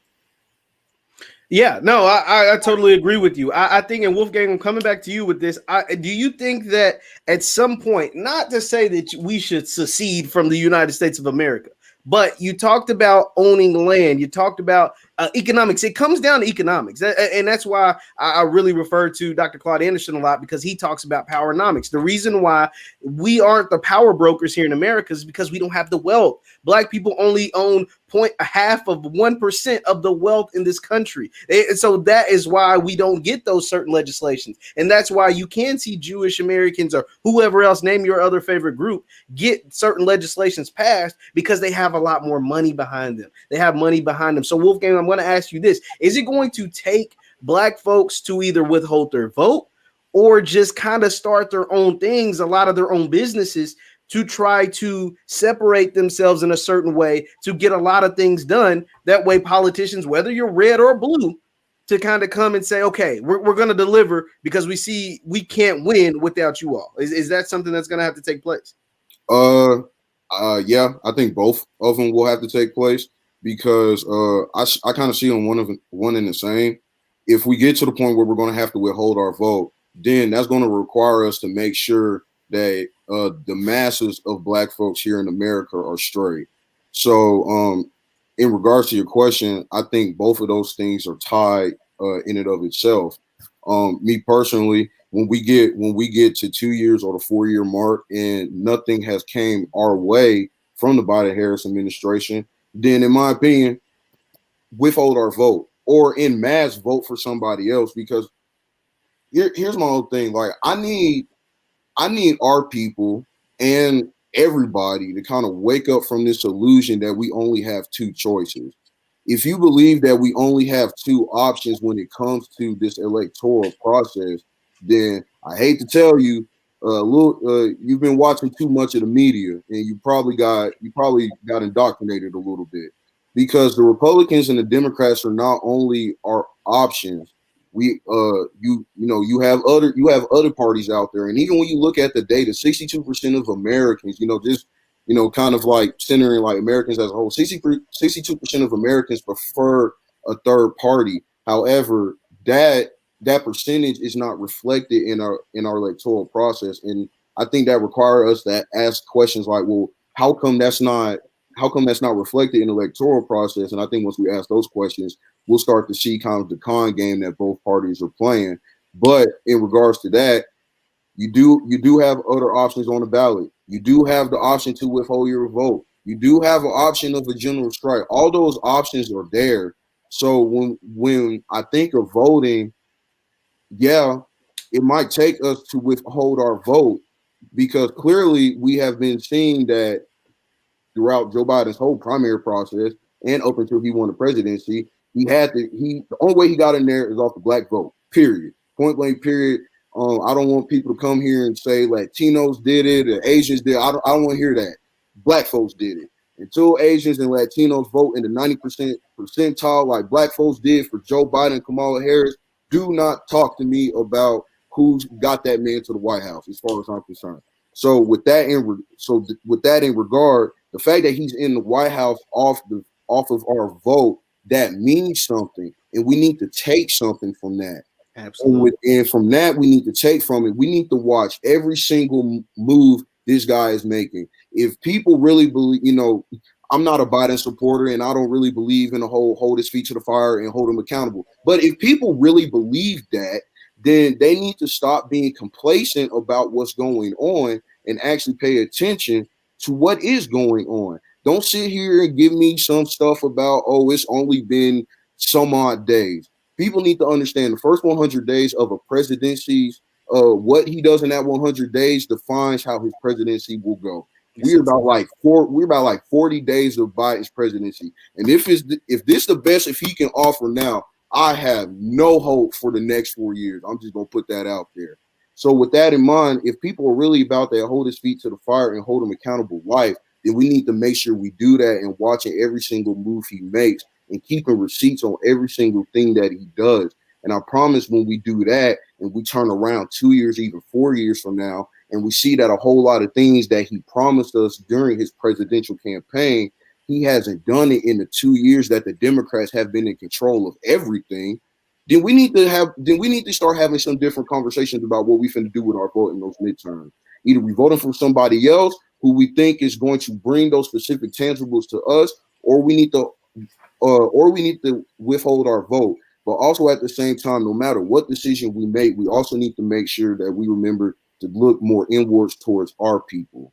Yeah, no, I totally agree with you. I think, and Wolfgang, I'm coming back to you with this. Do you think that at some point, not to say that we should secede from the United States of America, but you talked about owning land, you talked about economics. It comes down to economics, and that's why I really refer to Dr. Claude Anderson a lot, because he talks about powernomics. The reason why we aren't the power brokers here in America is because we don't have the wealth. Black people only own point half of 1% of the wealth in this country. And so that is why we don't get those certain legislations. And that's why you can see Jewish Americans or whoever else, name your other favorite group, get certain legislations passed because they have a lot more money behind them. They have money behind them. So Wolfgang, I'm going to ask you this. Is it going to take Black folks to either withhold their vote or just kind of start their own things, a lot of their own businesses, to try to separate themselves in a certain way to get a lot of things done? That way, politicians, whether you're red or blue, to kind of come and say, okay, we're going to deliver because we see we can't win without you all. Is that something that's going to have to take place? Yeah, I think both of them will have to take place because I kind of see on one and the same. If we get to the point where we're going to have to withhold our vote, then that's going to require us to make sure that the masses of Black folks here in America are straight. So, in regards to your question, I think both of those things are tied in and of itself. Me personally, when we get to 2 years or the 4 year mark and nothing has came our way from the Biden Harris administration, then in my opinion, withhold our vote or in mass vote for somebody else. Because here's my whole thing: like I need our people and everybody to kind of wake up from this illusion that we only have two choices. If you believe that we only have two options when it comes to this electoral process, then I hate to tell you, you've been watching too much of the media, and you probably got indoctrinated a little bit, because the Republicans and the Democrats are not only our options. We you have other parties out there, and even when you look at the data, 62% of Americans, just kind of like centering like Americans as a whole, 62% of Americans prefer a third party. However, that percentage is not reflected in our electoral process, and I think that requires us to ask questions like, well, how come that's not reflected in the electoral process? And I think once we ask those questions, we'll start to see kind of the con game that both parties are playing. But in regards to that, you do have other options on the ballot. You do have the option to withhold your vote. You do have an option of a general strike. All those options are there. So when I think of voting, yeah, it might take us to withhold our vote, because clearly we have been seeing that throughout Joe Biden's whole primary process and up until he won the presidency, the only way he got in there is off the Black vote. Period. Point blank. Period. I don't want people to come here and say Latinos did it or Asians did. I don't want to hear that. Black folks did it. Until Asians and Latinos vote in the 90% percentile like Black folks did for Joe Biden and Kamala Harris, do not talk to me about who's got that man to the White House, as far as I'm concerned. So with that in regard, the fact that he's in the White House off of our vote, that means something, and we need to take something from that. Absolutely. And from that, we need to take from it. We need to watch every single move this guy is making. If people really believe, I'm not a Biden supporter, and I don't really believe in the whole hold his feet to the fire and hold him accountable. But if people really believe that, then they need to stop being complacent about what's going on and actually pay attention to what is going on. Don't sit here and give me some stuff about, oh, it's only been some odd days. People need to understand the first 100 days of a presidency's, what he does in that 100 days defines how his presidency will go. We're about like 40 days of Biden's presidency. And if this the best if he can offer now, I have no hope for the next 4 years. I'm just going to put that out there. So with that in mind, if people are really about that hold his feet to the fire and hold him accountable life, then we need to make sure we do that and watching every single move he makes and keeping receipts on every single thing that he does. And I promise when we do that and we turn around 2 years, even 4 years from now, and we see that a whole lot of things that he promised us during his presidential campaign, he hasn't done it in the 2 years that the Democrats have been in control of everything, then we need to start having some different conversations about what we finna do with our vote in those midterms. Either we voting for somebody else who we think is going to bring those specific tangibles to us, or we need to withhold our vote. But also at the same time, no matter what decision we make, we also need to make sure that we remember to look more inwards towards our people.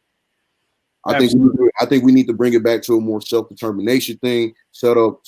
I think we need to bring it back to a more self-determination thing. Set up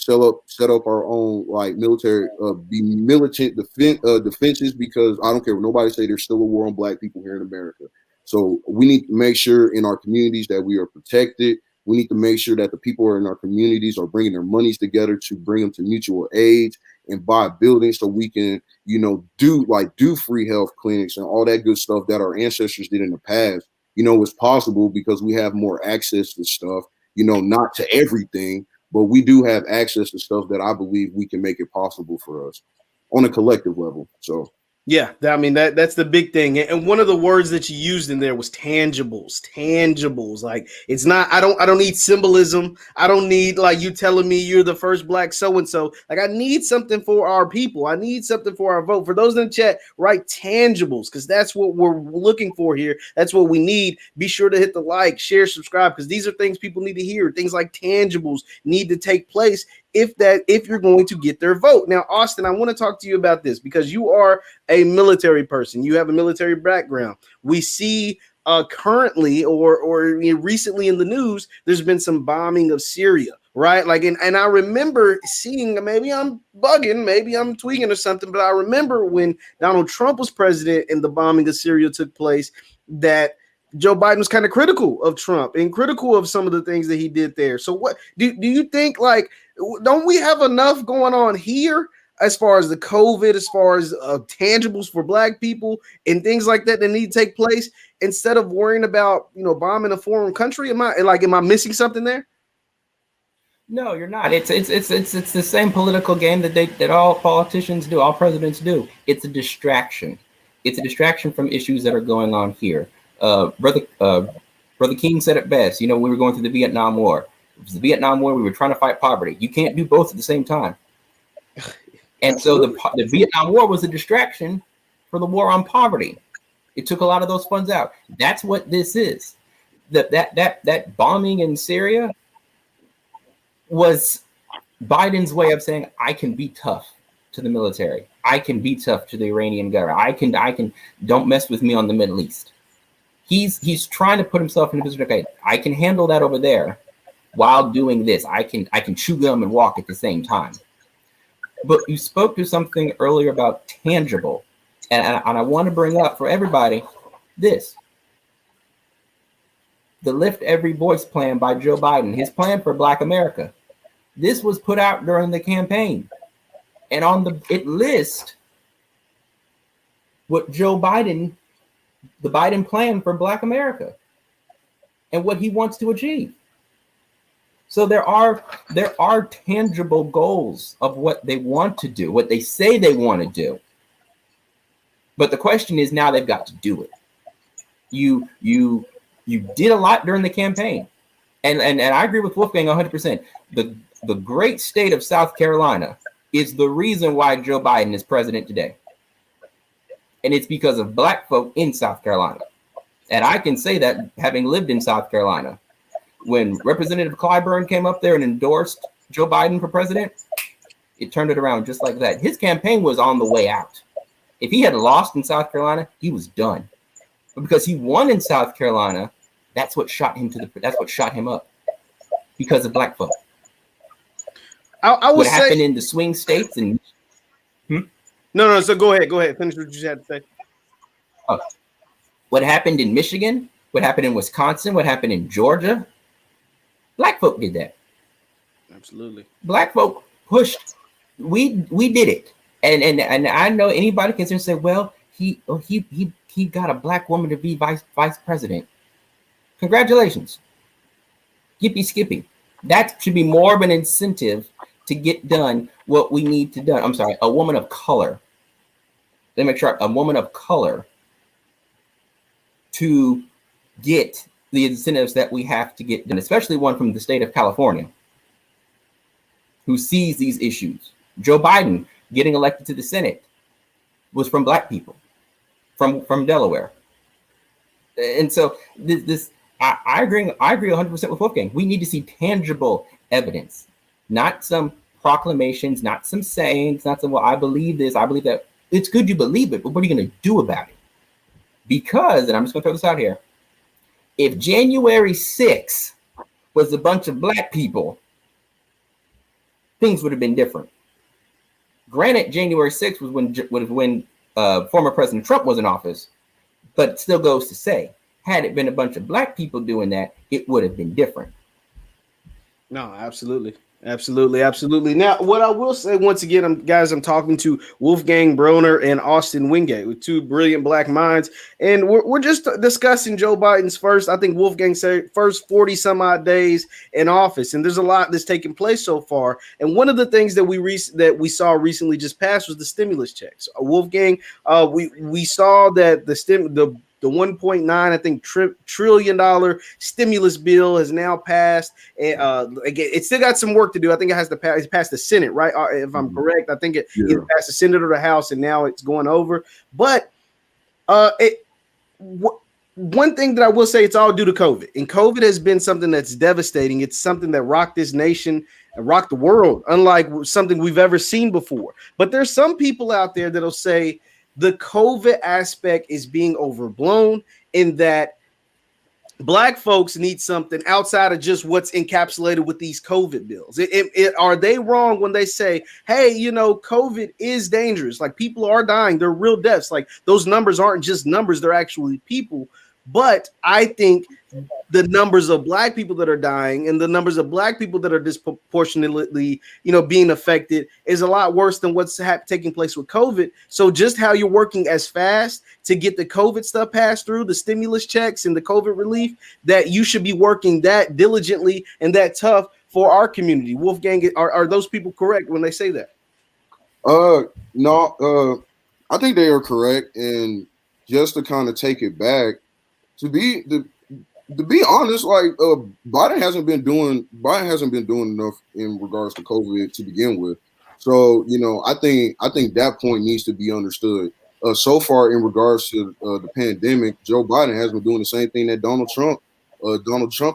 our own like military, be militant defenses, because I don't care what nobody say. There's still a war on Black people here in America. So we need to make sure in our communities that we are protected. We need to make sure that the people in our communities are bringing their monies together to bring them to mutual aid and buy buildings so we can, do free health clinics and all that good stuff that our ancestors did in the past. It's possible because we have more access to stuff, not to everything, but we do have access to stuff that I believe we can make it possible for us on a collective level. So yeah, I mean that's the big thing. And one of the words that you used in there was tangibles. Tangibles. Like it's not I don't need symbolism. I don't need like you telling me you're the first Black so and so. Like I need something for our people. I need something for our vote. For those in the chat, write tangibles, because that's what we're looking for here. That's what we need. Be sure to hit the like, share, subscribe, because these are things people need to hear. Things like tangibles need to take place if you're going to get their vote. Now, Austin, I want to talk to you about this because you are a military person. You have a military background. We see currently or recently in the news, there's been some bombing of Syria, right? Like, and I remember seeing, maybe I'm bugging, maybe I'm tweaking or something, but I remember when Donald Trump was president and the bombing of Syria took place, that Joe Biden was kind of critical of Trump and critical of some of the things that he did there. So what do you think, like, don't we have enough going on here as far as the COVID, as far as tangibles for Black people and things like that need to take place instead of worrying about, bombing a foreign country? Am I missing something there? No, you're not. It's the same political game that all politicians do, all presidents do. It's a distraction. It's a distraction from issues that are going on here. Brother King said it best. We were going through the Vietnam War. It was the Vietnam War. We were trying to fight poverty. You can't do both at the same time. And so the Vietnam War was a distraction for the war on poverty. It took a lot of those funds out. That's what this is. That bombing in Syria was Biden's way of saying, I can be tough to the military. I can be tough to the Iranian government. I can don't mess with me on the Middle East. He's trying to put himself in a position, okay, I can handle that over there while doing this. I can chew gum and walk at the same time. But you spoke to something earlier about tangible, and I want to bring up for everybody this. The Lift Every Voice plan by Joe Biden, his plan for Black America. This was put out during the campaign, and it lists what the Biden plan for Black America and what he wants to achieve. So there are tangible goals of what they want to do, what they say they want to do. But the question is, now they've got to do it. You did a lot during the campaign. And I agree with Wolfgang 100%. The great state of South Carolina is the reason why Joe Biden is president today. And it's because of Black folk in South Carolina. And I can say that having lived in South Carolina. When Representative Clyburn came up there and endorsed Joe Biden for president, it turned it around just like that. His campaign was on the way out. If he had lost in South Carolina, he was done. But because he won in South Carolina, that's what shot him up because of Black folk. What happened in the swing states and No. So go ahead. Finish what you had to say. What happened in Michigan? What happened in Wisconsin? What happened in Georgia? Black folk did that. Absolutely. Black folk pushed. We did it, and I know anybody can say, well, he got a Black woman to be vice president. Congratulations, Yippee Skippy. That should be more of an incentive to get done what we need to do. I'm sorry, a woman of color They make sure a woman of color to get the incentives that we have to get done, especially one from the state of California who sees these issues. Joe Biden getting elected to the Senate was from Black people from Delaware. And so I agree 100% with Wolfgang. We need to see tangible evidence, not some proclamations, not some sayings, not some, well, I believe this, I believe that. It's good you believe it, but what are you going to do about it? Because, and I'm just going to throw this out here, if January 6th was a bunch of Black people, things would have been different. Granted, January 6th was when former President Trump was in office, but it still goes to say, had it been a bunch of Black people doing that, it would have been different. No, absolutely. Absolutely. Now, what I will say once again, I'm talking to Wolfgang Broner and Austin Wingate, with two brilliant Black minds, and we're just discussing Joe Biden's first, I think Wolfgang said, first 40 some odd days in office, and there's a lot that's taken place so far. And one of the things that we saw recently just passed was the stimulus checks. Wolfgang, we saw that the 1.9, I think, trillion stimulus bill has now passed. And again, it still got some work to do. I think it has to pass. It's passed the Senate, right? If I'm correct, I think it either passed the Senate or the House, and now it's going over. But one thing that I will say, it's all due to COVID. And COVID has been something that's devastating. It's something that rocked this nation and rocked the world, unlike something we've ever seen before. But there's some people out there that'll say the COVID aspect is being overblown, in that Black folks need something outside of just what's encapsulated with these COVID bills. Are they wrong when they say, hey, COVID is dangerous? Like, people are dying. They're real deaths. Like, those numbers aren't just numbers. They're actually people. But I think the numbers of Black people that are dying and the numbers of Black people that are disproportionately, being affected is a lot worse than what's taking place with COVID. So just how you're working as fast to get the COVID stuff passed through, the stimulus checks and the COVID relief, that you should be working that diligently and that tough for our community. Wolfgang, are those people correct when they say that? No, I think they are correct. And just to kind of take it back, to be honest, like Biden hasn't been doing enough in regards to COVID to begin with. So I think that point needs to be understood. So far, in regards to the pandemic, Joe Biden has been doing the same thing that Donald Trump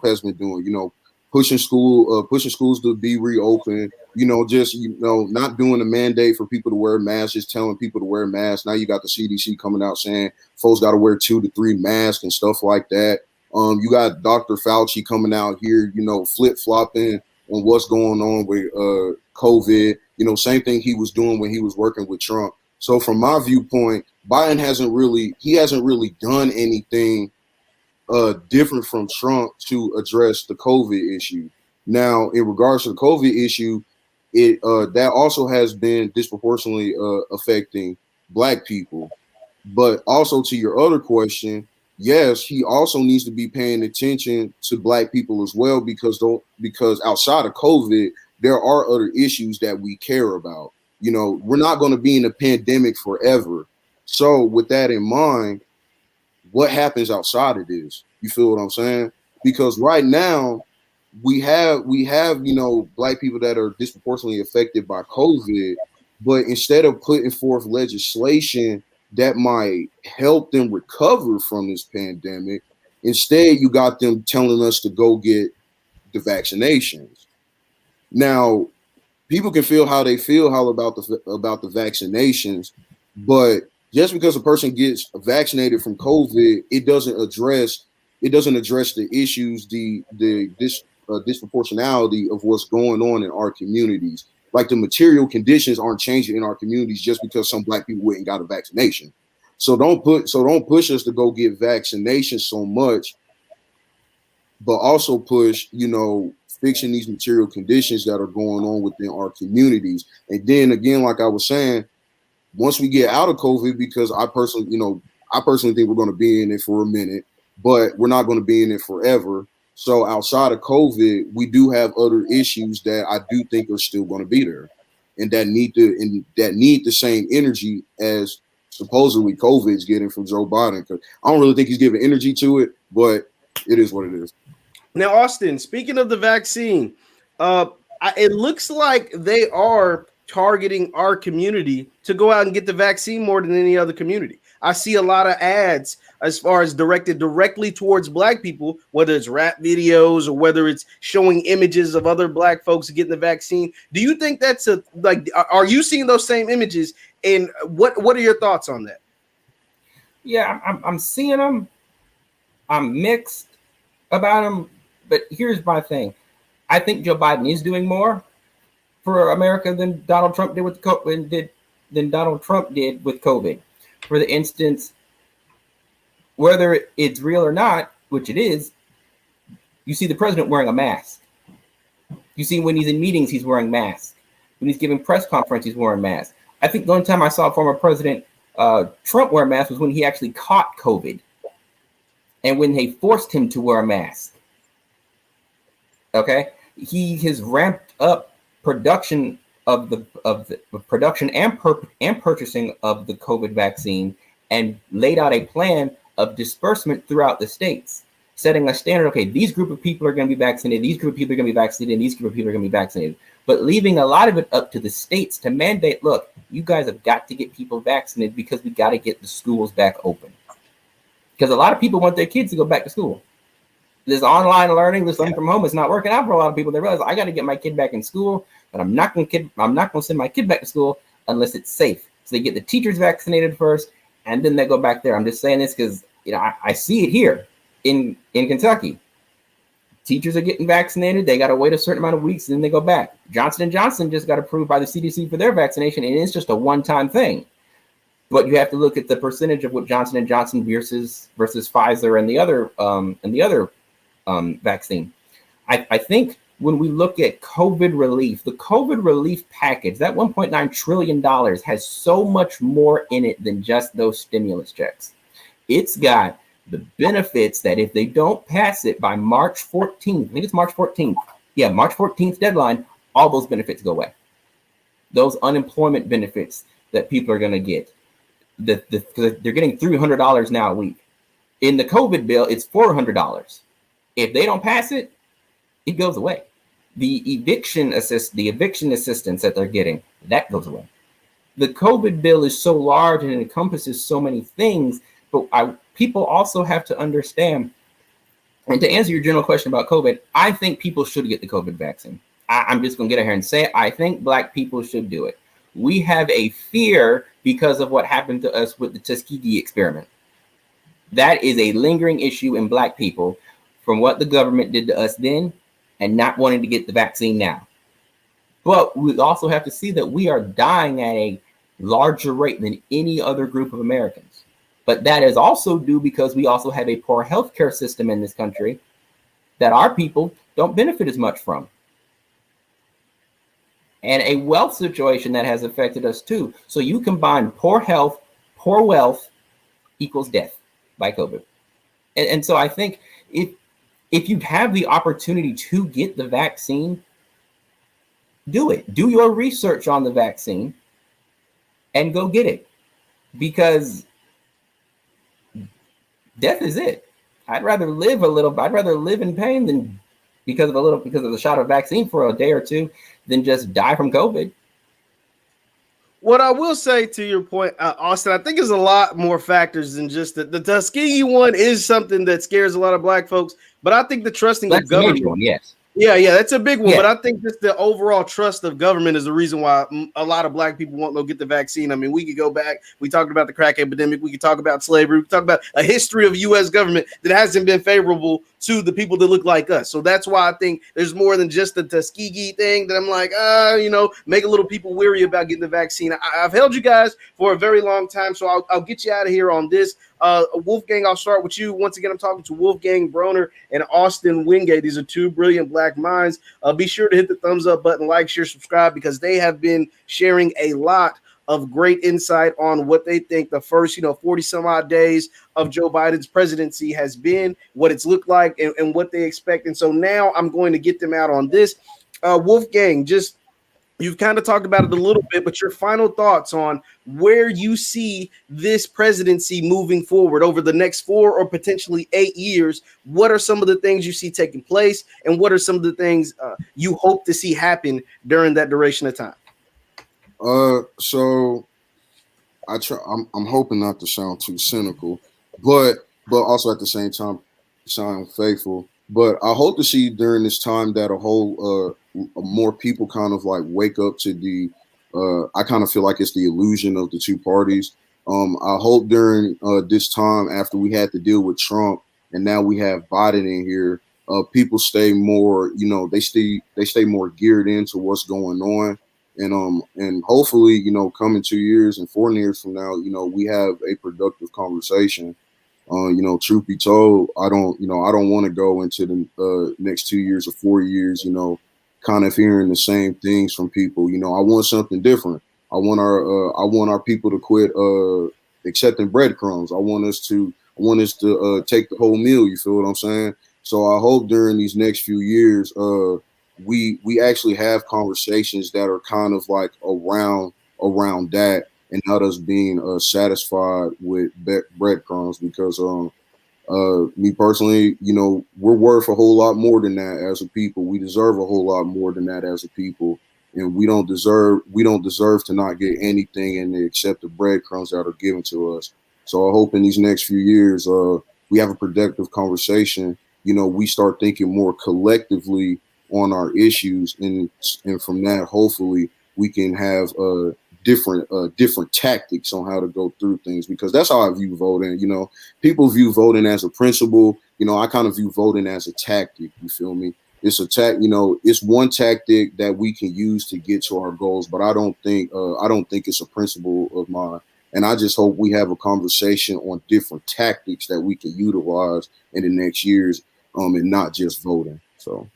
has been doing. Pushing schools to be reopened. Not doing a mandate for people to wear masks, just telling people to wear masks. Now you got the CDC coming out saying folks got to wear 2 to 3 masks and stuff like that. You got Dr. Fauci coming out here, flip-flopping on what's going on with COVID. Same thing he was doing when he was working with Trump. So from my viewpoint, Biden hasn't really done anything different from Trump to address the COVID issue. Now, in regards to the COVID issue, it that also has been disproportionately affecting Black people. But also, to your other question, yes, he also needs to be paying attention to Black people as well, because outside of COVID, there are other issues that we care about. We're not going to be in a pandemic forever. So with that in mind, what happens outside of this? You feel what I'm saying? Because right now we have Black people that are disproportionately affected by COVID, but instead of putting forth legislation that might help them recover from this pandemic, instead you got them telling us to go get the vaccinations. Now, people can feel how they feel about the vaccinations, but just because a person gets vaccinated from COVID, it doesn't address the issues, the disproportionality of what's going on in our communities. Like, the material conditions aren't changing in our communities just because some Black people went and got a vaccination. So don't push us to go get vaccinations so much, but also push, fixing these material conditions that are going on within our communities. And then again, like I was saying, once we get out of COVID, because I personally think we're going to be in it for a minute, but we're not going to be in it forever. So outside of COVID, we do have other issues that I do think are still going to be there, and that need the same energy as supposedly COVID's getting from Joe Biden, because I don't really think he's giving energy to it, but it is what it is. Now, Austin, speaking of the vaccine, it looks like they are targeting our community to go out and get the vaccine more than any other community. I see a lot of ads as far as directed directly towards black people, whether it's rap videos or whether it's showing images of other black folks getting the vaccine. Do you think that's are you seeing those same images? And what are your thoughts on that? Yeah, I'm seeing them. I'm mixed about them, but here's my thing. I think Joe Biden is doing more for America than Donald Trump did with COVID. For the instance, whether it's real or not, which it is, you see the president wearing a mask. You see when he's in meetings, he's wearing masks. When he's giving press conferences, he's wearing masks. I think the only time I saw former President Trump wear a mask was when he actually caught COVID, and when they forced him to wear a mask. Okay, he has ramped up production of the production and purchasing of the COVID vaccine, and laid out a plan of disbursement throughout the states, setting a standard. Okay, these group of people are going to be vaccinated. These group of people are going to be vaccinated. And these group of people are going to be vaccinated. But leaving a lot of it up to the states to mandate. Look, you guys have got to get people vaccinated because we got to get the schools back open. Because a lot of people want their kids to go back to school. This online learning, this learning from home is not working out for a lot of people. They realize I got to get my kid back in school, but I'm not going to send my kid back to school unless it's safe. So they get the teachers vaccinated first, and then they go back there. I'm just saying this because I see it here in Kentucky. Teachers are getting vaccinated. They got to wait a certain amount of weeks, and then they go back. Johnson & Johnson just got approved by the CDC for their vaccination, and it's just a one-time thing. But you have to look at the percentage of what Johnson & Johnson versus Pfizer and the other vaccine. I think when we look at COVID relief, the COVID relief package, that $1.9 trillion has so much more in it than just those stimulus checks. It's got the benefits that if they don't pass it by March 14th, I think it's March 14th. Yeah, March 14th deadline, all those benefits go away. Those unemployment benefits that people are going to get. Because they're getting $300 now a week. In the COVID bill, it's $400. If they don't pass it, it goes away. The eviction assistance that they're getting, that goes away. The COVID bill is so large and it encompasses so many things, but people also have to understand, and to answer your general question about COVID, I think people should get the COVID vaccine. I'm just going to get out here and say it. I think Black people should do it. We have a fear because of what happened to us with the Tuskegee experiment. That is a lingering issue in Black people from what the government did to us then and not wanting to get the vaccine now. But we also have to see that we are dying at a larger rate than any other group of Americans. But that is also due because we also have a poor healthcare system in this country that our people don't benefit as much from. And a wealth situation that has affected us too. So you combine poor health, poor wealth equals death by COVID. And so I think if you have the opportunity to get the vaccine, do it. Do your research on the vaccine and go get it. Because death is it. I'd rather live in pain than because of the shot of vaccine for a day or two than just die from COVID. What I will say to your point, Austin, I think there's a lot more factors than just the Tuskegee one is something that scares a lot of Black folks. But I think the trusting of government, one, yes. Yeah, that's a big one. Yeah. But I think just the overall trust of government is the reason why a lot of Black people won't go get the vaccine. I mean, we could go back. We talked about the crack epidemic. We could talk about slavery. We could talk about a history of U.S. government that hasn't been favorable to the people that look like us. So that's why I think there's more than just the Tuskegee thing that I'm like, make a little people weary about getting the vaccine. I've held you guys for a very long time, so I'll get you out of here on this. Wolfgang, I'll start with you. Once again, I'm talking to Wolfgang Broner and Austin Wingate. These are two brilliant Black minds. Be sure to hit the thumbs up button, like, share, subscribe, because they have been sharing a lot of great insight on what they think the first, 40 some odd days of Joe Biden's presidency has been, what it's looked like, and what they expect. And so now I'm going to get them out on this. Wolfgang, just You've kind of talked about it a little bit, but your final thoughts on where you see this presidency moving forward over the next 4 or potentially 8 years. What are some of the things you see taking place, and what are some of the things you hope to see happen during that duration of time? So I'm hoping not to sound too cynical, but also at the same time sound faithful. But I hope to see during this time that a whole more people kind of like wake up to the. I kind of feel like it's the illusion of the two parties. I hope during this time after we had to deal with Trump and now we have Biden in here, people stay more. They stay more geared into what's going on, and hopefully, coming 2 years and 4 years from now, we have a productive conversation. Truth be told, I don't want to go into the next 2 years or 4 years, kind of hearing the same things from people. I want something different. I want our people to quit accepting breadcrumbs. I want us to take the whole meal. You feel what I'm saying? So I hope during these next few years, we actually have conversations that are kind of like around that, and not us being satisfied with breadcrumbs, because me personally, we're worth a whole lot more than that as a people. We deserve a whole lot more than that as a people, and we don't deserve to not get anything and accept the breadcrumbs that are given to us. So I hope in these next few years, we have a productive conversation. We start thinking more collectively on our issues, and from that, hopefully, we can have different tactics on how to go through things, because that's how I view voting. People view voting as a principle. I kind of view voting as a tactic. You feel me? It's one tactic that we can use to get to our goals, but I don't think it's a principle of mine. And I just hope we have a conversation on different tactics that we can utilize in the next years, and not just voting. So.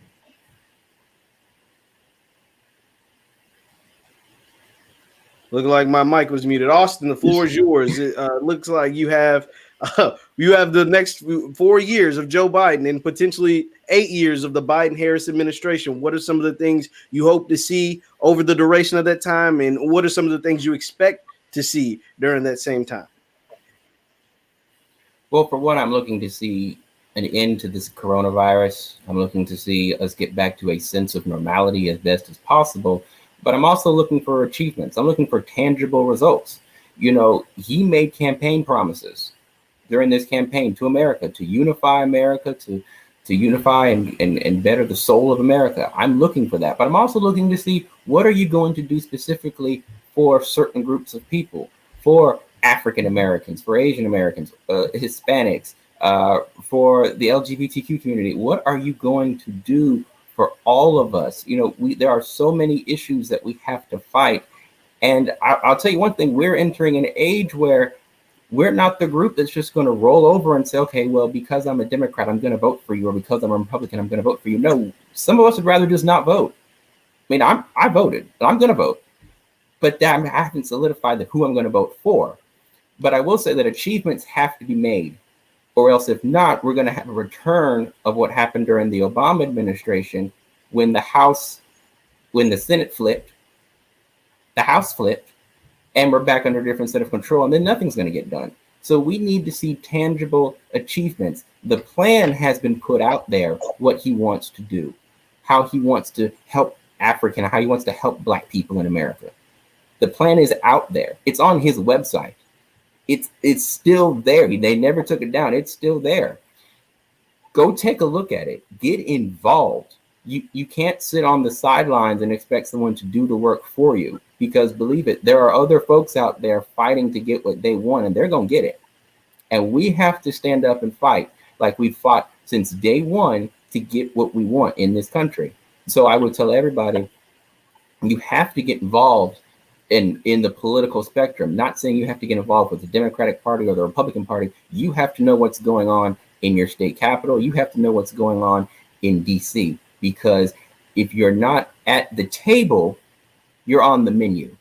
Looking like my mic was muted. Austin, the floor is yours. It looks like you have the next 4 years of Joe Biden and potentially 8 years of the Biden-Harris administration. What are some of the things you hope to see over the duration of that time, and what are some of the things you expect to see during that same time? Well, for one, I'm looking to see an end to this coronavirus. I'm looking to see us get back to a sense of normality as best as possible. But I'm also looking for achievements. I'm looking for tangible results. He made campaign promises during this campaign to America, to unify America, to unify and better the soul of America. I'm looking for that. But I'm also looking to see, what are you going to do specifically for certain groups of people, for African Americans, for Asian Americans, Hispanics, for the LGBTQ community? What are you going to do for all of us? There are so many issues that we have to fight. And I'll tell you one thing, we're entering an age where we're not the group that's just going to roll over and say, okay, well, because I'm a Democrat, I'm going to vote for you, or because I'm a Republican, I'm going to vote for you. No, some of us would rather just not vote. I mean, I voted, and I'm going to vote, but I haven't solidified who I'm going to vote for. But I will say that achievements have to be made, or else if not, we're going to have a return of what happened during the Obama administration, when the Senate flipped, the House flipped, and we're back under a different set of control, and then nothing's going to get done. So we need to see tangible achievements. The plan has been put out there, what he wants to do, how he wants to help African, how he wants to help Black people in America. The plan is out there. It's on his website. It's still there. They never took it down. It's still there. Go take a look at it. Get involved. You can't sit on the sidelines and expect someone to do the work for you, because believe it, there are other folks out there fighting to get what they want, and they're going to get it. And we have to stand up and fight like we've fought since day one to get what we want in this country. So I would tell everybody, you have to get involved in the political spectrum. Not saying you have to get involved with the Democratic Party or the Republican Party. You have to know what's going on in your state capital. You have to know what's going on in DC, because if you're not at the table, you're on the menu.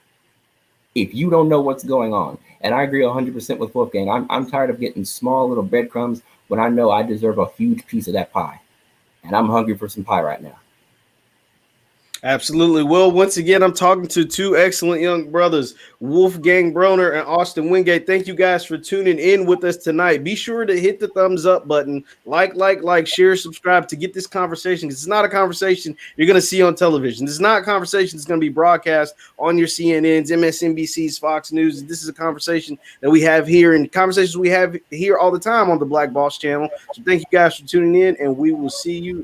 If you don't know what's going on, and I agree 100% with Wolfgang, I'm tired of getting small little breadcrumbs when I know I deserve a huge piece of that pie, and I'm hungry for some pie right now. Absolutely. Well, once again, I'm talking to two excellent young brothers, Wolfgang Broner and Austin Wingate. Thank you guys for tuning in with us tonight. Be sure to hit the thumbs up button, like, share, subscribe to get this conversation, because it's not a conversation you're going to see on television. This is not a conversation that's going to be broadcast on your CNNs, MSNBCs, Fox News. This is a conversation that we have here, and conversations we have here all the time on the Black Boss channel. So thank you guys for tuning in, and we will see you